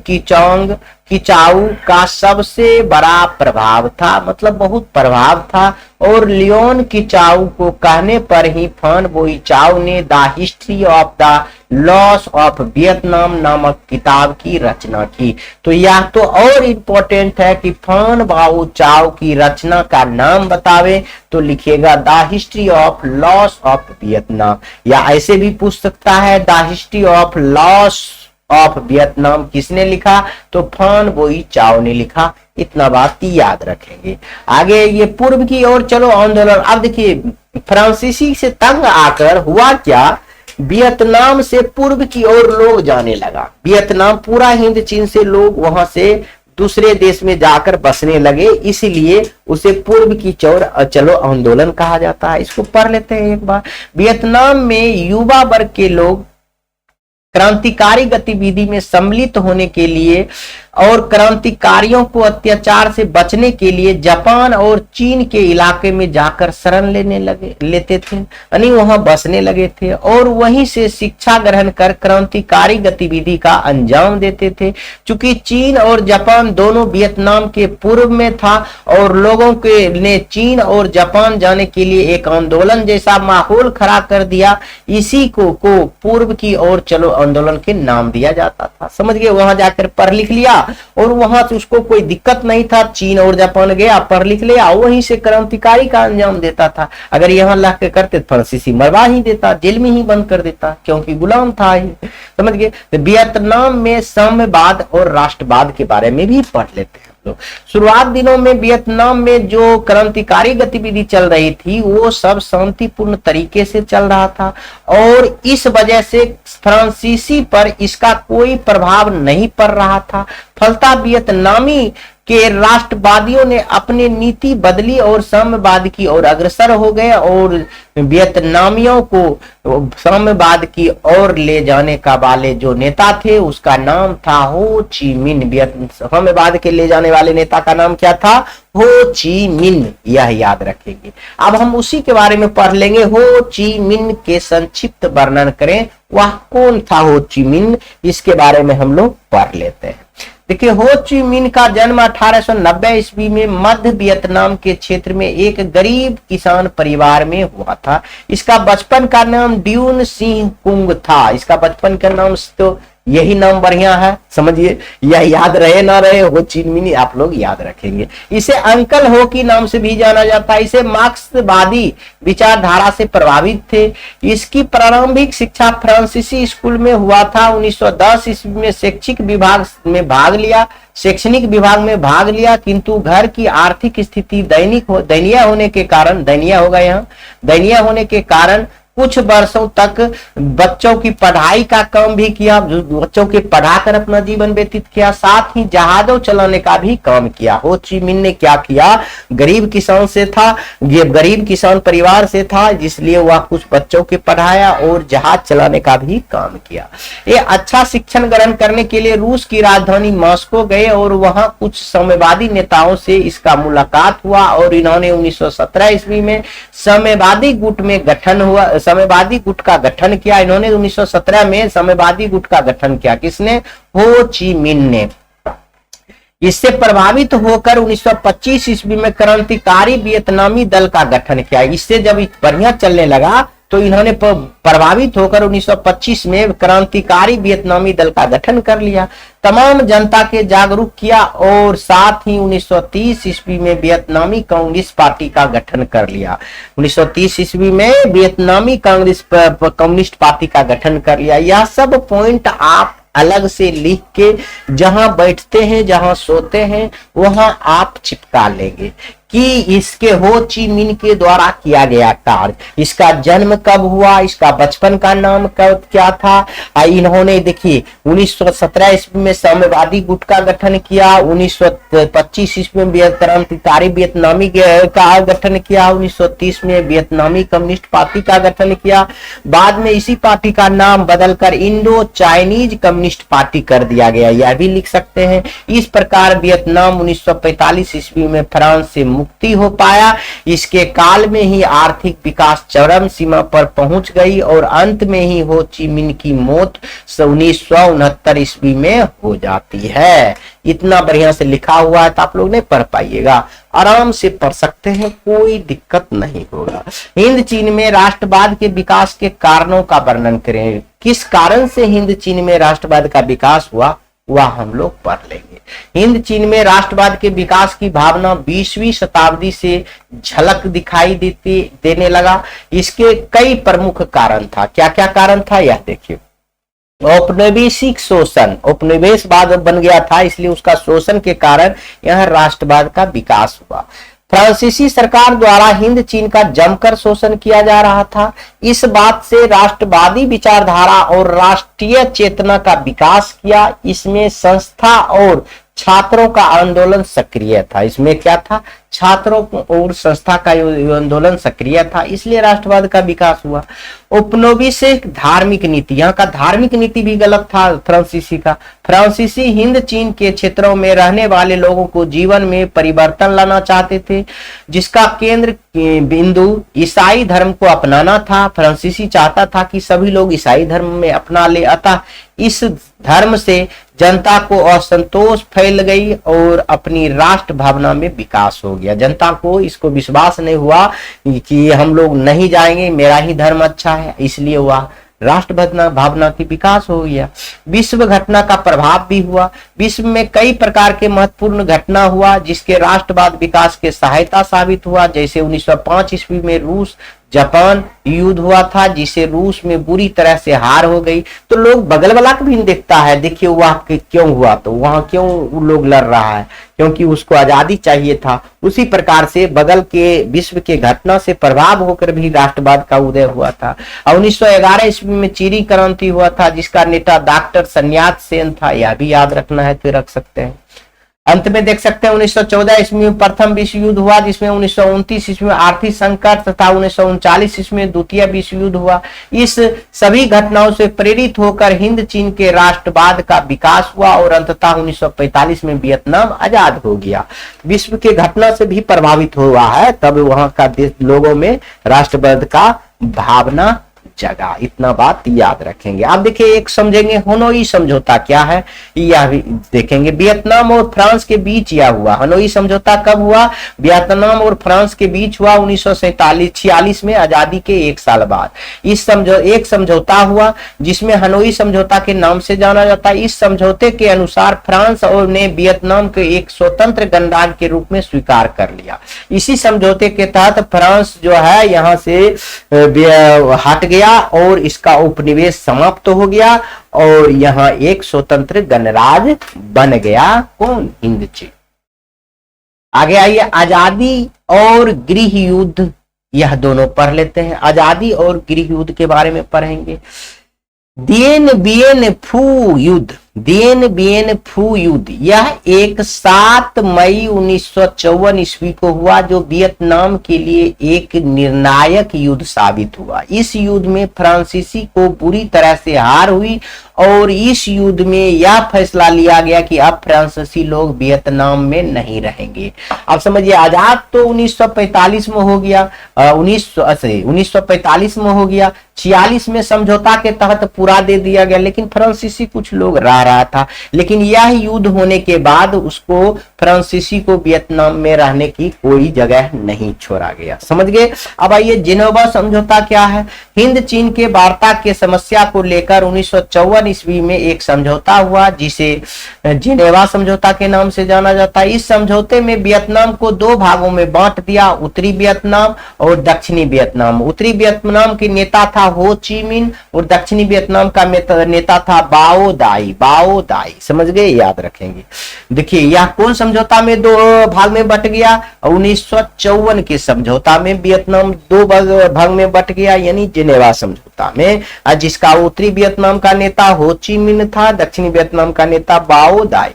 किचाऊ का सबसे बड़ा प्रभाव था, मतलब बहुत प्रभाव था। और लियोन किचाऊ को कहने पर ही फान बोई चाओ ने the history of the loss of Vietnam नामक किताब की रचना की। तो यह तो और इम्पोर्टेंट है कि फान बाओ चाओ की रचना का नाम बतावे तो लिखिएगा the history of loss of Vietnam, या ऐसे भी पूछ सकता है the history of loss of Vietnam किसने लिखा? तो फान बोई चाओ ने लिखा। इतना बात याद रखेंगे। आगे ये पूर्व की ओर चलो आंदोलन। अब देखिए फ्रांसीसी से तंग आकर हुआ क्या, वियतनाम से पूर्व की ओर लोग जाने लगा। वियतनाम पूरा हिंद चीन से लोग वहां से दूसरे देश में जाकर बसने लगे, इसलिए उसे पूर्व की ओर चलो आंदोलन कहा जाता है। इसको पढ़ लेते हैं एक बार। वियतनाम में युवा वर्ग के लोग क्रांतिकारी गतिविधि में सम्मिलित होने के लिए और क्रांतिकारियों को अत्याचार से बचने के लिए जापान और चीन के इलाके में जाकर शरण लेते थे, यानी वहां बसने लगे थे और वहीं से शिक्षा ग्रहण कर क्रांतिकारी गतिविधि का अंजाम देते थे। चूंकि चीन और जापान दोनों वियतनाम के पूर्व में था और लोगों के ने चीन और जापान जाने के लिए एक आंदोलन जैसा माहौल खड़ा कर दिया, इसी को पूर्व की ओर चलो आंदोलन के नाम दिया जाता था। समझ गए? वहां जाकर पढ़ लिख लिया और वहां से उसको कोई दिक्कत नहीं था, चीन और जापान गया, पढ़ लिख लिया, वहीं से क्रांतिकारी का अंजाम देता था। अगर यहाँ ला के करते फ्रांसीसी मरवा ही देता, जेल में ही बंद कर देता, क्योंकि गुलाम था ही। समझ गए? तो वियतनाम में साम्यवाद और राष्ट्रवाद के बारे में भी पढ़ लेते हैं। शुरुआत दिनों में वियतनाम में जो क्रांतिकारी गतिविधि चल रही थी वो सब शांतिपूर्ण तरीके से चल रहा था और इस वजह से फ्रांसीसी पर इसका कोई प्रभाव नहीं पड़ रहा था। फलतः वियतनामी के राष्ट्रवादियों ने अपनी नीति बदली और साम्यवाद की ओर अग्रसर हो गए और वियतनामियों को साम्यवाद की ओर ले जाने का वाले जो नेता थे उसका नाम था हो ची मिन। साम्यवाद के ले जाने वाले नेता का नाम क्या था? हो ची मिन, यह याद रखेंगे। अब हम उसी के बारे में पढ़ लेंगे। हो ची मिन के संक्षिप्त वर्णन करें, वह कौन था हो ची मिन, इसके बारे में हम लोग पढ़ लेते हैं। देखिए हो ची मिन का जन्म 1890 ईस्वी में मध्य वियतनाम के क्षेत्र में एक गरीब किसान परिवार में हुआ था। इसका बचपन का नाम ड्यून सिंह कुंग था। इसका बचपन का नाम तो यही नाम बढ़िया है, समझिए, यह याद रहे ना रहे, हो ची मिन आप लोग याद रखेंगे। इसे अंकल हो के नाम से भी जाना जाता है। इसे मार्क्सवादी विचारधारा से प्रभावित थे। इसकी प्रारंभिक शिक्षा फ्रांसीसी स्कूल में हुआ था। 1910 ईस्वी में शैक्षणिक विभाग में भाग लिया, किंतु घर की आर्थिक स्थिति दयनीय होने के कारण कुछ वर्षों तक बच्चों की पढ़ाई का काम भी किया, बच्चों के पढ़ाकर अपना जीवन व्यतीत किया, साथ ही जहाजों चलाने का भी काम किया। हो ची मिन ने क्या किया? गरीब किसान से था, ये गरीब किसान परिवार से था, जिसलिए वह कुछ बच्चों के पढ़ाया और जहाज चलाने का भी काम किया। ये अच्छा शिक्षण ग्रहण करने के लिए रूस की राजधानी मॉस्को गए और वहां कुछ साम्यवादी नेताओं से इसका मुलाकात हुआ और इन्होंने 1917 ईस्वी में साम्यवादी गुट का गठन किया। इन्होंने 1917 में साम्यवादी गुट का गठन किया। किसने? हो ची मिन ने। इससे प्रभावित होकर 1925 ईस्वी में क्रांतिकारी वियतनामी दल का गठन किया। इससे जब बढ़िया चलने लगा तो इन्होंने प्रभावित होकर 1925 में क्रांतिकारी वियतनामी दल का गठन कर लिया, तमाम जनता के जागरूक किया और साथ ही 1930 ईस्वी में वियतनामी कांग्रेस पार्टी का गठन कर लिया। 1930 ईस्वी में वियतनामी कम्युनिस्ट पार्टी का गठन कर लिया। यह सब पॉइंट आप अलग से लिख के जहां बैठते हैं, जहां सोते हैं, वहां आप चिपका लेंगे। कि इसके हो ची मिन के द्वारा किया गया कार्य। इसका जन्म कब हुआ, इसका बचपन का नाम कब क्या था। इन्होंने देखिए 1917 ईस्वी में साम्यवादी गुट का गठन किया, 1925 ईस्वी में क्रांतिकारी वियतनामी का गठन किया, 1930 में वियतनामी कम्युनिस्ट पार्टी का गठन किया। बाद में इसी पार्टी का नाम बदलकर इंडो चाइनीज कम्युनिस्ट पार्टी कर दिया गया, यह भी लिख सकते हैं। इस प्रकार वियतनाम 1945 ईस्वी में फ्रांस से मुक्ति हो पाया। इसके काल में ही आर्थिक विकास चरम सीमा पर पहुंच गई और अंत में ही हो ची मिन की मौत 1969 ईस्वी में हो जाती है। इतना बढ़िया से लिखा हुआ है तो आप लोग नहीं पढ़ पाइएगा, आराम से पढ़ सकते हैं, कोई दिक्कत नहीं होगा। हिंद चीन में राष्ट्रवाद के विकास के कारणों का वर्णन करें। किस कारण से हिंद चीन में राष्ट्रवाद का विकास हुआ वह हम लोग पढ़ लेंगे। हिंद चीन में राष्ट्रवाद के विकास की भावना 20वीं शताब्दी से झलक दिखाई देने लगा। इसके कई प्रमुख कारण था। क्या क्या कारण था यह देखिए। औपनिवेशिक शोषण, उपनिवेशवाद बन गया था, इसलिए उसका शोषण के कारण यह राष्ट्रवाद का विकास हुआ। फ्रांसीसी सरकार द्वारा हिंद चीन का जमकर शोषण किया जा रहा था। इस बात से राष्ट्रवादी विचारधारा और राष्ट्रीय चेतना का विकास किया। इसमें संस्था और छात्रों का आंदोलन सक्रिय था। इसमें क्या था, छात्रों और संस्था का आंदोलन सक्रिय था, इसलिए राष्ट्रवाद का विकास हुआ। उपनिवेशिक धार्मिक नीति, यहाँ का धार्मिक नीति भी गलत था फ्रांसीसी का। फ्रांसीसी हिंद चीन के क्षेत्रों में रहने वाले लोगों को जीवन में परिवर्तन लाना चाहते थे, जिसका केंद्र बिंदु ईसाई धर्म को अपनाना था। फ्रांसीसी चाहता था कि सभी लोग ईसाई धर्म में अपना ले, अतः इस धर्म से जनता को असंतोष फैल गई और अपनी राष्ट्र भावना में विकास हो गया। जनता को इसको विश्वास नहीं हुआ कि हम लोग नहीं जाएंगे, मेरा ही धर्म अच्छा है, इसलिए वह राष्ट्र भावना की विकास हो गया। विश्व घटना का प्रभाव भी हुआ। विश्व में कई प्रकार के महत्वपूर्ण घटना हुआ जिसके राष्ट्रवाद विकास के सहायता साबित हुआ। जैसे 1905 ईस्वी में रूस जापान युद्ध हुआ था, जिसे रूस में बुरी तरह से हार हो गई। तो लोग बगल वाला भी देखता है, देखिए वह क्यों हुआ, तो वहां क्यों लोग लड़ रहा है, क्योंकि उसको आजादी चाहिए था। उसी प्रकार से बगल के विश्व के घटना से प्रभाव होकर भी राष्ट्रवाद का उदय हुआ था। 1911 ईस्वी में चीनी क्रांति हुआ था, जिसका नेता डॉक्टर सन्यात सेन था, यह भी याद रखना है तो रख सकते हैं। अंत में देख सकते हैं 1914 ईस्वी में प्रथम विश्व युद्ध हुआ, जिसमें 1929 ईस्वी में आर्थिक संकट तथा 1939 ईस्वी में द्वितीय विश्व युद्ध हुआ। इस सभी घटनाओं से प्रेरित होकर हिंद चीन के राष्ट्रवाद का विकास हुआ और अंततः 1945 में वियतनाम आजाद हो गया। विश्व के घटना से भी प्रभावित हुआ है, तब वहां का लोगों में राष्ट्रवाद का भावना जगह। इतना बात याद रखेंगे। आप देखिए एक समझेंगे हनोई समझौता क्या है, यह भी देखेंगे। वियतनाम और फ्रांस के बीच यह हुआ। हनोई समझौता कब हुआ, वियतनाम और फ्रांस के बीच हुआ 1946 में, आजादी के एक साल बाद। एक समझौता हुआ जिसमें हनोई समझौता के नाम से जाना जाता है। इस समझौते के अनुसार फ्रांस और ने वियतनाम को एक स्वतंत्र गणराज्य के रूप में स्वीकार कर लिया। इसी समझौते के तहत फ्रांस जो है यहाँ से हट गया और इसका उपनिवेश समाप्त हो गया और यहाँ एक स्वतंत्र गणराज्य बन गया। कौन, हिंद चीन। आगे आइए, आजादी और गृह युद्ध, यह दोनों पढ़ लेते हैं। आजादी और गृह युद्ध के बारे में पढ़ेंगे। दिएन बिएन फू युद्ध, दिएन बिएन फू युद्ध, यह एक 7 मई 1954 ईस्वी को हुआ, जो वियतनाम के लिए एक निर्णायक युद्ध साबित हुआ। इस युद्ध में फ्रांसीसी को बुरी तरह से हार हुई और इस युद्ध में यह फैसला लिया गया कि अब फ्रांसीसी लोग वियतनाम में नहीं रहेंगे। अब समझिए, आजाद तो 1945 में हो गया, 1945 में हो गया, 46 में समझौता के तहत पूरा दे दिया गया, लेकिन फ्रांसीसी कुछ लोग रहा था। लेकिन यह युद्ध होने के बाद उसको फ्रांसीसी को वियतनाम में रहने की कोई जगह नहीं छोड़ा गया। समझ गए। अब आइए, जिनेवा समझौता क्या है। हिंद चीन के वार्ता के समस्या को लेकर 1954 ईस्वी में एक समझौता हुआ, जिसे जिनेवा समझौता के नाम से जाना जाता है। इस समझौते में वियतनाम को 2 भागों में बांट दिया, उत्तरी वियतनाम और दक्षिणी वियतनाम। उत्तरी वियतनाम के नेता था हो ची मिन और दक्षिणी वियतनाम का नेता था बाओ दाई। बाओ दाई, समझ गए, याद रखेंगे। देखिए यह कौन समझौता में दो भाग में बट गया? 1954 के समझौता में वियतनाम दो भाग में बट गया, यानी जिनेवा समझौता में, जिसका उत्तरी वियतनाम का नेता हो ची मिन था, दक्षिणी वियतनाम का नेता बाओ दाई।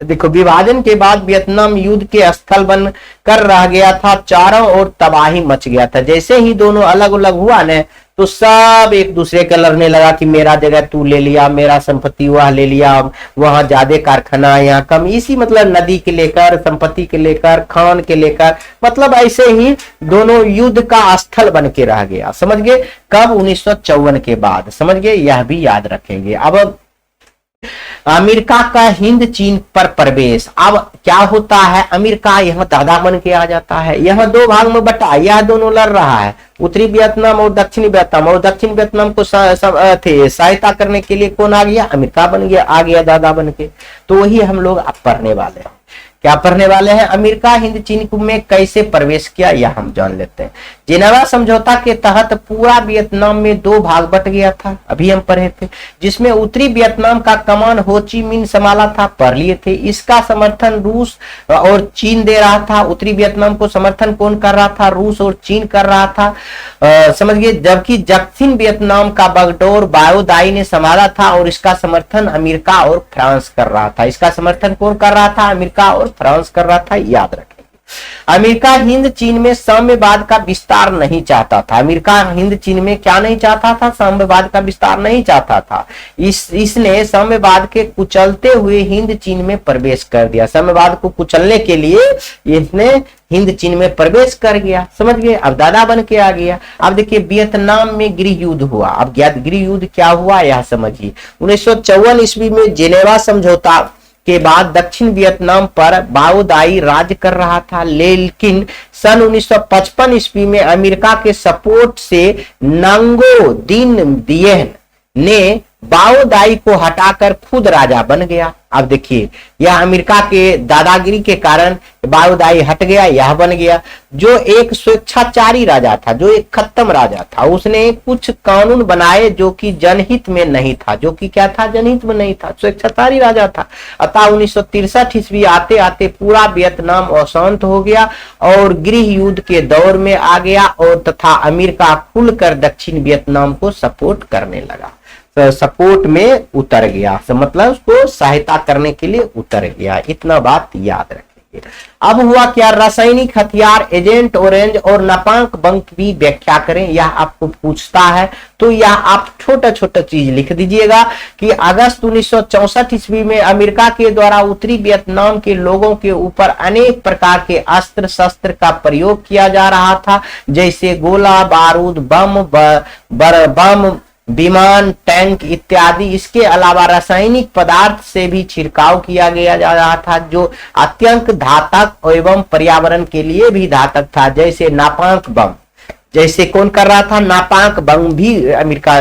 देखो विभाजन के बाद वियतनाम युद्ध के स्थल बन कर रह गया था, चारों ओर तबाही मच गया था। जैसे ही दोनों अलग अलग हुआ न, तो सब एक दूसरे के लड़ने लगा कि मेरा जगह तू ले लिया, मेरा संपत्ति वह ले लिया, वहां ज्यादा कारखाना, यहाँ कम, इसी मतलब नदी के लेकर, संपत्ति के लेकर, खान के लेकर, मतलब ऐसे ही दोनों युद्ध का स्थल बन के रह गया। समझ गए? कब? 1954 के बाद। समझ गए? यह भी याद रखेंगे। अब अमेरिका का हिंद चीन पर प्रवेश। अब क्या होता है, अमेरिका यहाँ दादा बन के आ जाता है, यहाँ दो भाग में बटा, यह दोनों लड़ रहा है, उत्तरी वियतनाम और दक्षिणी वियतनाम, और दक्षिण वियतनाम को सहायता करने के लिए कौन आ गया? अमेरिका बन गया, आ गया दादा बन के। तो वही हम लोग अब पढ़ने वाले हैं। क्या पढ़ने वाले हैं? अमेरिका हिंद चीन में कैसे प्रवेश किया, यह हम जान लेते हैं। जिनेवा समझौता के तहत पूरा वियतनाम में दो भाग बट गया था, अभी हम पढ़े थे, जिसमें उत्तरी वियतनाम का कमान हो ची मिन संभाला था, पढ़ लिए थे। इसका समर्थन रूस और चीन दे रहा था। उत्तरी वियतनाम को समर्थन कौन कर रहा था? रूस और चीन कर रहा था, समझिए। जबकि दक्षिण वियतनाम का बागडोर बाओ दाई ने संभाला था, और इसका समर्थन अमेरिका और फ्रांस कर रहा था। इसका समर्थन कौन कर रहा था? अमेरिका और फ्रांस कर रहा था, याद रखेंगे। अमेरिका हिंद चीन में साम्यवाद का विस्तार नहीं चाहता था। अमेरिका हिंद चीन में क्या नहीं चाहता था? साम्यवाद का विस्तार नहीं चाहता था। इसने साम्यवाद के कुचलते हुए हिंद चीन में प्रवेश कर दिया। साम्यवाद को कुचलने के लिए इसने हिंद चीन में प्रवेश कर गया। समझ गए? अब दादा बन के आ गया। अब देखिए वियतनाम में गृह युद्ध हुआ। अब गृह युद्ध क्या हुआ यह समझिए। 1954 ईस्वी में जिनेवा समझौता के बाद दक्षिण वियतनाम पर बाओ दाई राज्य कर रहा था, लेकिन सन 1955 ईस्वी में अमेरिका के सपोर्ट से नांगो दिन दिएन ने बाओ दाई को हटाकर खुद राजा बन गया। अब देखिए यह अमेरिका के दादागिरी के कारण बाओ दाई हट गया, यह बन गया। जो एक स्वेच्छाचारी राजा था, जो एक खत्म राजा था, उसने कुछ कानून बनाए जो कि जनहित में नहीं था, जो कि क्या था? जनहित में नहीं था, स्वेच्छाचारी राजा था। अतः 1963 ईस्वी आते आते पूरा वियतनाम अशांत हो गया और गृह युद्ध के दौर में आ गया, और तथा अमेरिका खुलकर दक्षिण वियतनाम को सपोर्ट करने लगा, सपोर्ट में उतर गया, मतलब उसको सहायता करने के लिए उतर गया। इतना बात याद रखेंगे। अब हुआ क्या? रासायनिक हथियार, एजेंट ऑरेंज और नापाक बम की व्याख्या करें, यह आपको पूछता है। तो यह आप छोटा छोटा चीज लिख दीजिएगा कि अगस्त 1964 ईस्वी में अमेरिका के द्वारा उत्तरी वियतनाम के लोगों के ऊपर अनेक प्रकार के अस्त्र शस्त्र का प्रयोग किया जा रहा था, जैसे गोला बारूद, बम, विमान, टैंक इत्यादि। इसके अलावा रासायनिक पदार्थ से भी छिड़काव किया गया जा रहा था, जो अत्यंत घातक एवं पर्यावरण के लिए भी घातक था, जैसे नापाक बम। जैसे कौन कर रहा था? नापाक बम भी अमेरिका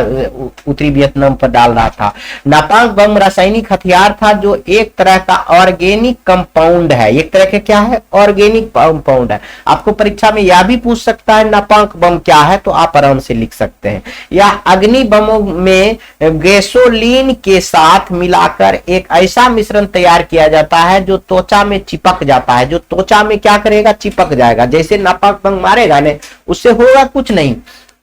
उत्तरी वियतनाम पर डाल रहा था। नापाक बम रासायनिक हथियार था जो एक तरह का ऑर्गेनिक कंपाउंड है। एक तरह के क्या है? ऑर्गेनिक कंपाउंड है। आपको परीक्षा में यह भी पूछ सकता है नापाक बम क्या है, तो आप आराम से लिख सकते हैं। यह अग्नि बमों में गैसोलीन के साथ मिलाकर एक ऐसा मिश्रण तैयार किया जाता है जो त्वचा में चिपक जाता है, जो त्वचा में क्या करेगा? चिपक जाएगा। जैसे नापाक बम मारेगा ने, उससे होगा कुछ नहीं,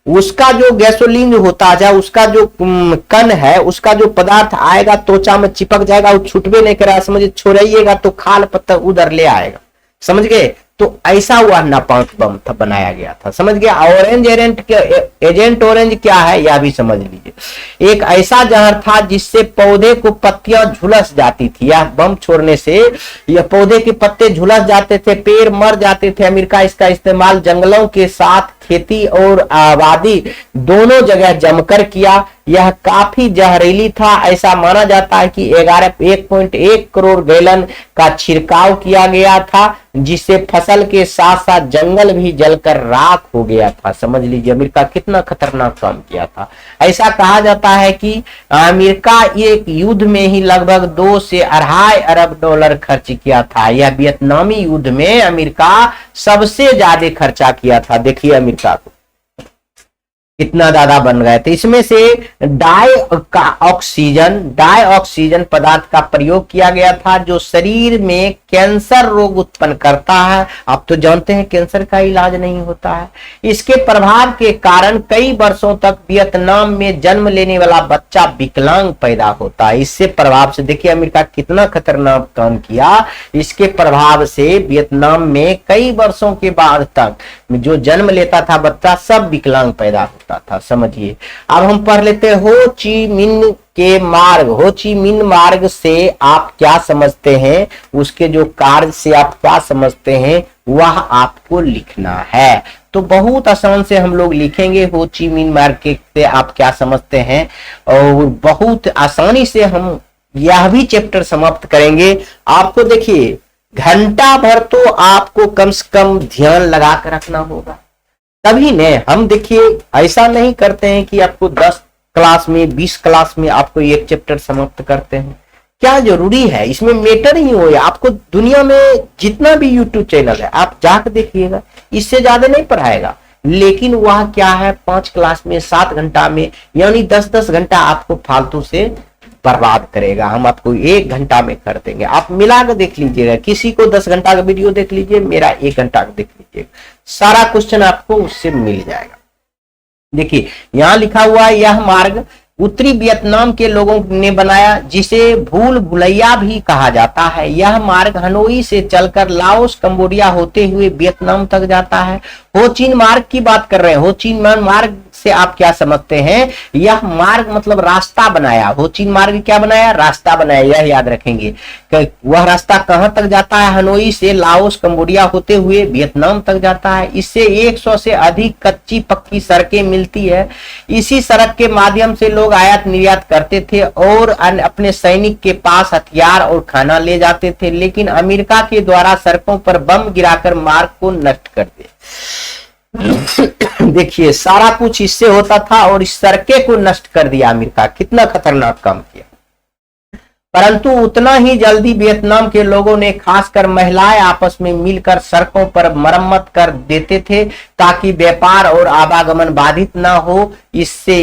उसका जो गैसोलीन होता है, उसका जो कण है, उसका जो पदार्थ आएगा त्वचा में चिपक जाएगा, वो छूटबे नहीं करेगा। समझिए, छोड़िएगा तो खाल पत्थर उधर ले आएगा। समझ गए? तो ऐसा हुआ नापाक बम था, बनाया गया था। समझ गया? ऑरेंज एजेंट ऑरेंज क्या है यह भी समझ लीजिए। एक ऐसा जहर था जिससे पौधे को पत्तियां झुलस जाती थी। यह बम छोड़ने से यह पौधे के पत्ते झुलस जाते थे, पेड़ मर जाते थे। अमेरिका इसका इस्तेमाल जंगलों के साथ खेती और आबादी दोनों जगह जमकर किया। यह काफी जहरीली था। ऐसा माना जाता है कि 1.1 करोड़ गैलन का छिड़काव किया गया था, जिससे फसल के साथ साथ जंगल भी जलकर राख हो गया था। समझ लीजिए अमेरिका कितना खतरनाक काम किया था। ऐसा कहा जाता है कि अमेरिका एक युद्ध में ही लगभग 2 से 2.5 अरब डॉलर खर्च किया था। यह वियतनामी युद्ध में अमेरिका सबसे ज्यादा खर्चा किया था। देखिए अमेरिका को कितना ज्यादा बन गए थे। इसमें से डाइऑक्सीजन पदार्थ का प्रयोग किया गया था जो शरीर में कैंसर रोग उत्पन्न करता है। आप तो जानते हैं कैंसर का इलाज नहीं होता है। इसके प्रभाव के कारण कई वर्षों तक वियतनाम में जन्म लेने वाला बच्चा विकलांग पैदा होता है। इससे प्रभाव से देखिए अमेरिका कितना खतरनाक काम किया। इसके प्रभाव से वियतनाम में कई वर्षों के बाद तक जो जन्म लेता था बच्चा सब विकलांग पैदा होता था। समझिए। अब हम पढ़ लेते हैं हो ची मिन मार्ग से आप क्या समझते हैं, उसके जो कार्य से आप क्या समझते हैं वह आपको लिखना है। तो बहुत आसान से हम लोग लिखेंगे हो ची मिन मार्ग से आप क्या समझते हैं, और बहुत आसानी से हम यह भी चैप्टर समाप्त करेंगे। आपको देखिए घंटा भर तो आपको कम से कम ध्यान लगा कर रखना होगा, तभी ने हम देखिए ऐसा नहीं करते हैं कि आपको 10 क्लास में 20 क्लास में आपको एक चैप्टर समाप्त करते हैं। क्या जरूरी है इसमें मैटर ही हो। आपको दुनिया में जितना भी यूट्यूब चैनल है आप जाकर देखिएगा, इससे ज्यादा नहीं पढ़ाएगा, लेकिन वह क्या है 5 क्लास में 7 घंटा में यानी 10-10 घंटा आपको फालतू से बर्बाद करेगा। हम आपको 1 घंटा में कर देंगे। आप मिलाकर देख लीजिएगा, किसी को 10 घंटा का वीडियो देख लीजिए, मेरा 1 घंटा का देख लीजिए, सारा क्वेश्चन आपको उससे मिल जाएगा। देखिए यहां लिखा हुआ है यह मार्ग उत्तरी वियतनाम के लोगों ने बनाया जिसे भूल भुलैया भी कहा जाता है। यह मार्ग हनोई से चलकर लाओस कंबोडिया होते हुए वियतनाम तक जाता है। हो चिन मार्ग की बात कर रहे हैं। हो चिन मार्ग से आप क्या समझते हैं, यह मार्ग मतलब रास्ता बनाया। हो चिन मार्ग क्या बनाया, रास्ता बनाया, यह याद रखेंगे। वह रास्ता कहां तक जाता है, हनोई से लाओस कंबोडिया होते हुए वियतनाम तक जाता है। इससे 100 से अधिक कच्ची पक्की सड़कें मिलती है। इसी सड़क के माध्यम से लोग आयात निर्यात करते थे और अपने सैनिक के पास हथियार और खाना ले जाते थे, लेकिन अमेरिका के द्वारा सड़कों पर बम गिराकर मार्ग को नष्ट कर दिया। देखिए सारा कुछ इससे होता था और इस सड़के को नष्ट कर दिया अमेरिका। कितना खतरनाक काम किया। परंतु उतना ही जल्दी वियतनाम के लोगों ने खासकर महिलाएं आपस में मिलकर सड़कों पर मरम्मत कर देते थे ताकि व्यापार और आवागमन बाधित ना हो। इससे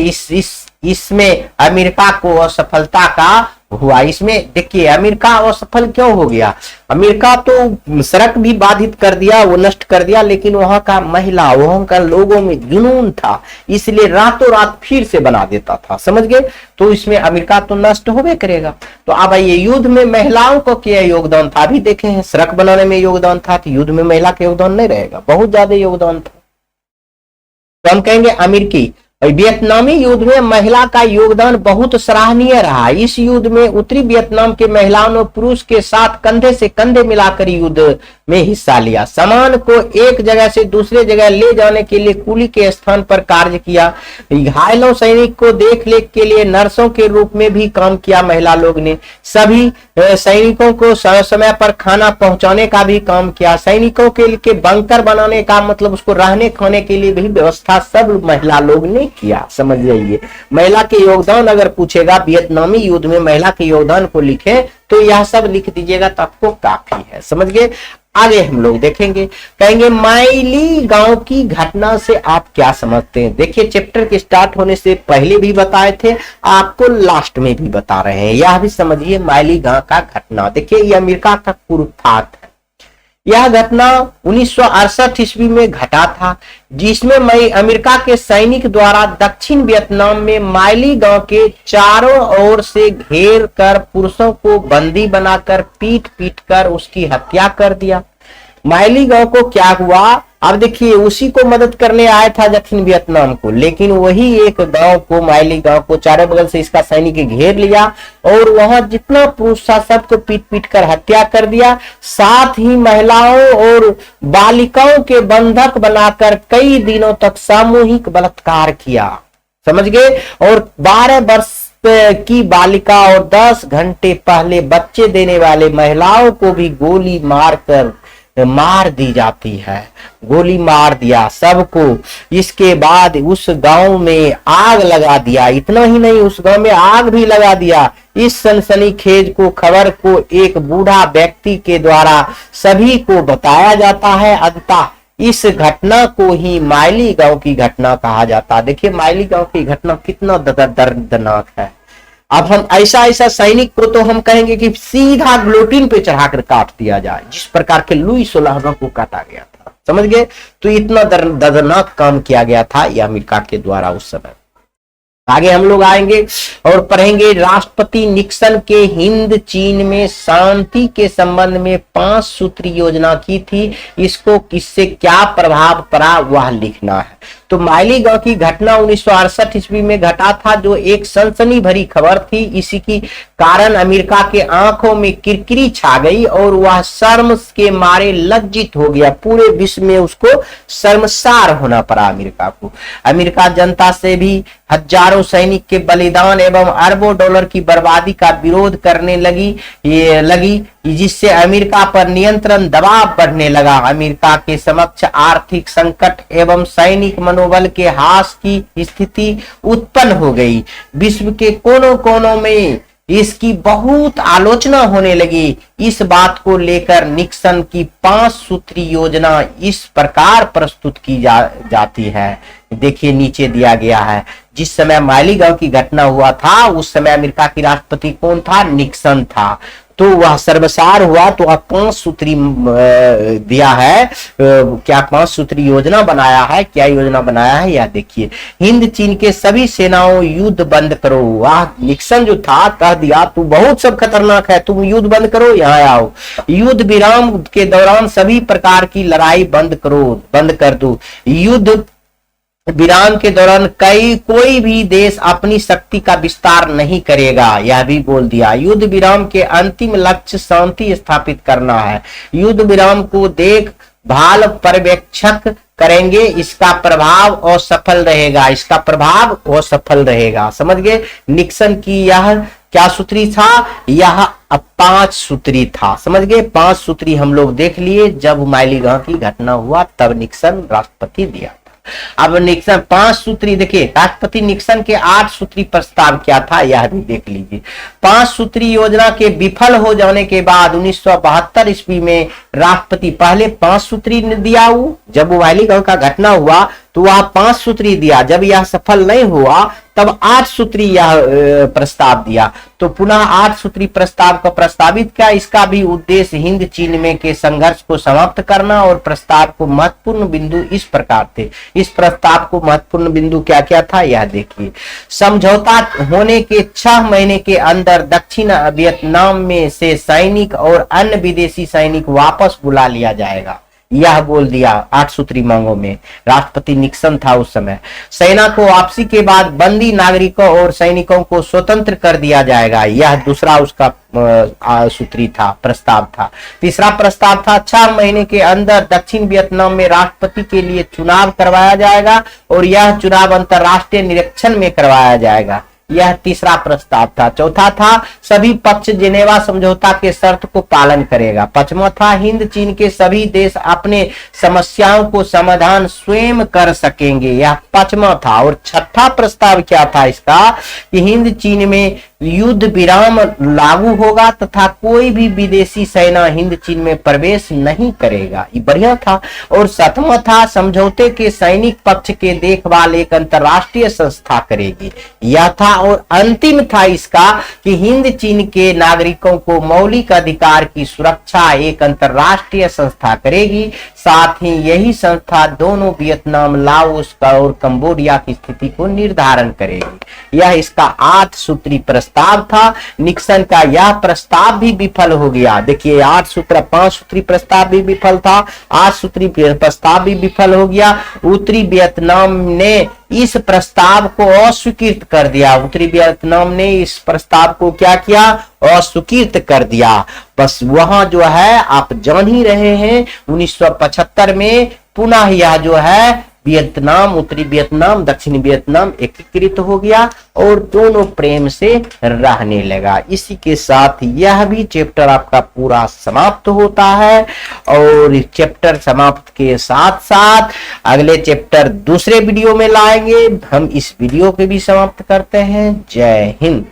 इसमें अमेरिका को असफलता का हुआ। इसमें देखिए अमेरिका असफल क्यों हो गया, अमेरिका तो सड़क भी बाधित कर दिया, वो नष्ट कर दिया, लेकिन वहां का महिला वहां का लोगों में जुनून था, इसलिए रातों रात फिर से बना देता था। समझ गए। तो इसमें अमेरिका तो नष्ट होवे करेगा। तो अब ये युद्ध में महिलाओं को क्या योगदान था, अभी देखे हैं सड़क बनाने में योगदान था, तो युद्ध में महिला का योगदान नहीं रहेगा, बहुत ज्यादा योगदान था। तो हम कहेंगे अमेरिकी वियतनामी युद्ध में महिला का योगदान बहुत सराहनीय रहा। इस युद्ध में उत्तरी वियतनाम के महिलाओं ने पुरुष के साथ कंधे से कंधे मिलाकर युद्ध में हिस्सा लिया। सामान को एक जगह से दूसरे जगह ले जाने के लिए कुली के स्थान पर कार्य किया। घायलों सैनिक को देख रेख के लिए नर्सों के रूप में भी काम किया महिला लोग ने। सभी सैनिकों को समय पर खाना पहुंचाने का भी काम किया। सैनिकों के लिए बंकर बनाने का मतलब उसको रहने खाने के लिए भी व्यवस्था सब महिला लोग ने किया। समझ जाइए महिला के योगदान अगर पूछेगा वियतनामी युद्ध में महिला के योगदान को लिखे तो यह सब लिख दीजिएगा तो आपको काफी है। समझ गए। आगे हम लोग देखेंगे, कहेंगे माइली गांव की घटना से आप क्या समझते हैं। देखिए चैप्टर के स्टार्ट होने से पहले भी बताए थे, आपको लास्ट में भी बता रहे हैं, यह भी समझिए माइली गांव का घटना। देखिए ये अमेरिका का कुख्यात है। यह घटना 1968 ईस्वी में घटा था, जिसमें अमेरिका के सैनिक द्वारा दक्षिण वियतनाम में माइली गांव के चारों ओर से घेर कर पुरुषों को बंदी बनाकर पीट पीट कर उसकी हत्या कर दिया। माइली गांव को क्या हुआ, अब देखिए उसी को मदद करने आया था दक्षिण वियतनाम को, लेकिन वही एक गांव को माइली गांव को चारों बगल से इसका सैनिक घेर लिया और वहां जितना पुरुष था सबको पीट पीट कर हत्या कर दिया। साथ ही महिलाओं और बालिकाओं के बंधक बनाकर कई दिनों तक सामूहिक बलात्कार किया। समझ गए। और 12 वर्ष की बालिका और 10 घंटे पहले बच्चे देने वाले महिलाओं को भी गोली मार दी जाती है। गोली मार दिया सबको। इसके बाद उस गांव में आग लगा दिया। इतना ही नहीं, उस गांव में आग भी लगा दिया। इस सनसनीखेज को खबर को एक बूढ़ा व्यक्ति के द्वारा सभी को बताया जाता है। अंततः इस घटना को ही माइलीगांव की घटना कहा जाता है। देखिए माइलीगांव की घटना कितना दर्दनाक है। अब हम ऐसा ऐसा सैनिक को तो हम कहेंगे कि सीधा ग्लोटिन पे चढ़ाकर काट दिया जाए, जिस प्रकार के लुई 16वां को काटा गया था, समझ गए। तो इतना दर्दनाक काम किया गया था यह अमेरिका के द्वारा उस समय। आगे हम लोग आएंगे और पढ़ेंगे राष्ट्रपति निक्सन के हिंद चीन में शांति के संबंध में 5 सूत्री योजना की थी, इसको किससे क्या प्रभाव पड़ा वह लिखना है। तो माइलीगांव की घटना 1968 ईस्वी में घटा था, जो एक सनसनी भरी खबर थी। इसी की कारण अमेरिका के आंखों में किरकिरी छा गई और वह शर्म के मारे लज्जित हो गया। पूरे विश्व में उसको शर्मसार होना पड़ा अमेरिका को। अमेरिका जनता से भी हजारों सैनिक के बलिदान एवं अरबों डॉलर की बर्बादी का विरोध करने लगी, जिससे अमेरिका पर नियंत्रण दबाव बढ़ने लगा। अमेरिका के समक्ष आर्थिक संकट एवं सैनिक मनोबल के ह्रास की स्थिति उत्पन्न हो गई। विश्व के कोनों कोनों में इसकी बहुत आलोचना होने लगी। इस बात को लेकर निक्सन की 5 सूत्री योजना इस प्रकार प्रस्तुत की जाती है। देखिए नीचे दिया गया है। जिस समय माइलीगांव की घटना हुआ था उस समय अमेरिका की राष्ट्रपति कौन था? निक्सन था। तो वह सर्वसार हुआ तो वह 5 सूत्री दिया है। क्या 5 सूत्री योजना बनाया है? क्या योजना बनाया है यह देखिए। हिंद चीन के सभी सेनाओं युद्ध बंद करो। वह निक्सन जो था कह दिया तू बहुत सब खतरनाक है, तुम युद्ध बंद करो, यहाँ आओ। युद्ध विराम के दौरान सभी प्रकार की लड़ाई बंद करो, बंद कर दो। युद्ध विराम के दौरान कोई भी देश अपनी शक्ति का विस्तार नहीं करेगा, यह भी बोल दिया। युद्ध विराम के अंतिम लक्ष्य शांति स्थापित करना है। युद्ध विराम को देखभाल पर्यवेक्षक करेंगे, इसका प्रभाव असफल रहेगा, इसका प्रभाव असफल रहेगा। समझ गए। निक्सन की यह क्या सूत्री था? यह 5 सूत्री था। समझ गए। 5 सूत्री हम लोग देख लिए। जब माइलीगांव की घटना हुआ तब निक्सन राष्ट्रपति दिया। अब निक्सन 5 सूत्री देखिए। राष्ट्रपति निक्सन के 8 सूत्री प्रस्ताव क्या था यह भी देख लीजिए। 5 सूत्री योजना के विफल हो जाने के बाद 1972 ईस्वी में राष्ट्रपति पहले 5 सूत्री ने दिया। जब माइलीगांव का घटना हुआ तो वह 5 सूत्री दिया। जब यह सफल नहीं हुआ तब 8 सूत्री यह प्रस्ताव दिया। तो पुनः 8 सूत्री प्रस्ताव को प्रस्तावित किया। इसका भी उद्देश्य हिंद चीन में के संघर्ष को समाप्त करना और प्रस्ताव को महत्वपूर्ण बिंदु इस प्रकार थे। इस प्रस्ताव को महत्वपूर्ण बिंदु क्या क्या था यह देखिए। समझौता होने के 6 महीने के अंदर दक्षिण वियतनाम में से सैनिक और अन्य विदेशी सैनिक वापस बुला लिया जाएगा, यह बोल दिया 8 सूत्री मांगों में। राष्ट्रपति निक्सन था उस समय। सेना को वापसी के बाद बंदी नागरिकों और सैनिकों को स्वतंत्र कर दिया जाएगा, यह दूसरा उसका सूत्री था, प्रस्ताव था। तीसरा प्रस्ताव था 6 महीने के अंदर दक्षिण वियतनाम में राष्ट्रपति के लिए चुनाव करवाया जाएगा और यह चुनाव अंतरराष्ट्रीय निरीक्षण में करवाया जाएगा, यह तीसरा प्रस्ताव था। चौथा था सभी पक्ष जेनेवा समझौता के शर्त को पालन करेगा। पांचवा था हिंद चीन के सभी देश अपने समस्याओं को समाधान स्वयं कर सकेंगे, यह पांचवा था। और छठा प्रस्ताव क्या था इसका कि हिंद चीन में युद्ध विराम लागू होगा तथा कोई भी विदेशी सेना हिंद चीन में प्रवेश नहीं करेगा, ये बढ़िया था। और सातवां था समझौते के सैनिक पक्ष के देखभाल एक अंतरराष्ट्रीय संस्था करेगी, यह था। और अंतिम था इसका कि हिंद चीन के नागरिकों को मौलिक अधिकार की सुरक्षा एक अंतरराष्ट्रीय संस्था करेगी। साथ ही यही संस्था दोनों वियतनाम, लाओस और कंबोडिया की स्थिति को निर्धारण करेगी, यह इसका 8 सूत्री प्रस्ताव था। निक्सन का यह प्रस्ताव भी विफल हो गया। देखिए 5 सूत्री प्रस्ताव भी विफल था, 8 सूत्री प्रस्ताव भी विफल हो गया। उत्तरी वियतनाम ने इस प्रस्ताव को अस्वीकृत कर दिया। उत्तरी वियतनाम ने इस प्रस्ताव को क्या किया? अस्वीकृत कर दिया। बस वहां जो है आप जान ही रहे हैं 1975 में पुनः यह जो है वियतनाम, उत्तरी वियतनाम, दक्षिणी वियतनाम एकीकृत हो गया और दोनों प्रेम से रहने लगा। इसी के साथ यह भी चैप्टर आपका पूरा समाप्त होता है। और चैप्टर समाप्त के साथ साथ अगले चैप्टर दूसरे वीडियो में लाएंगे। हम इस वीडियो के भी समाप्त करते हैं। जय हिंद।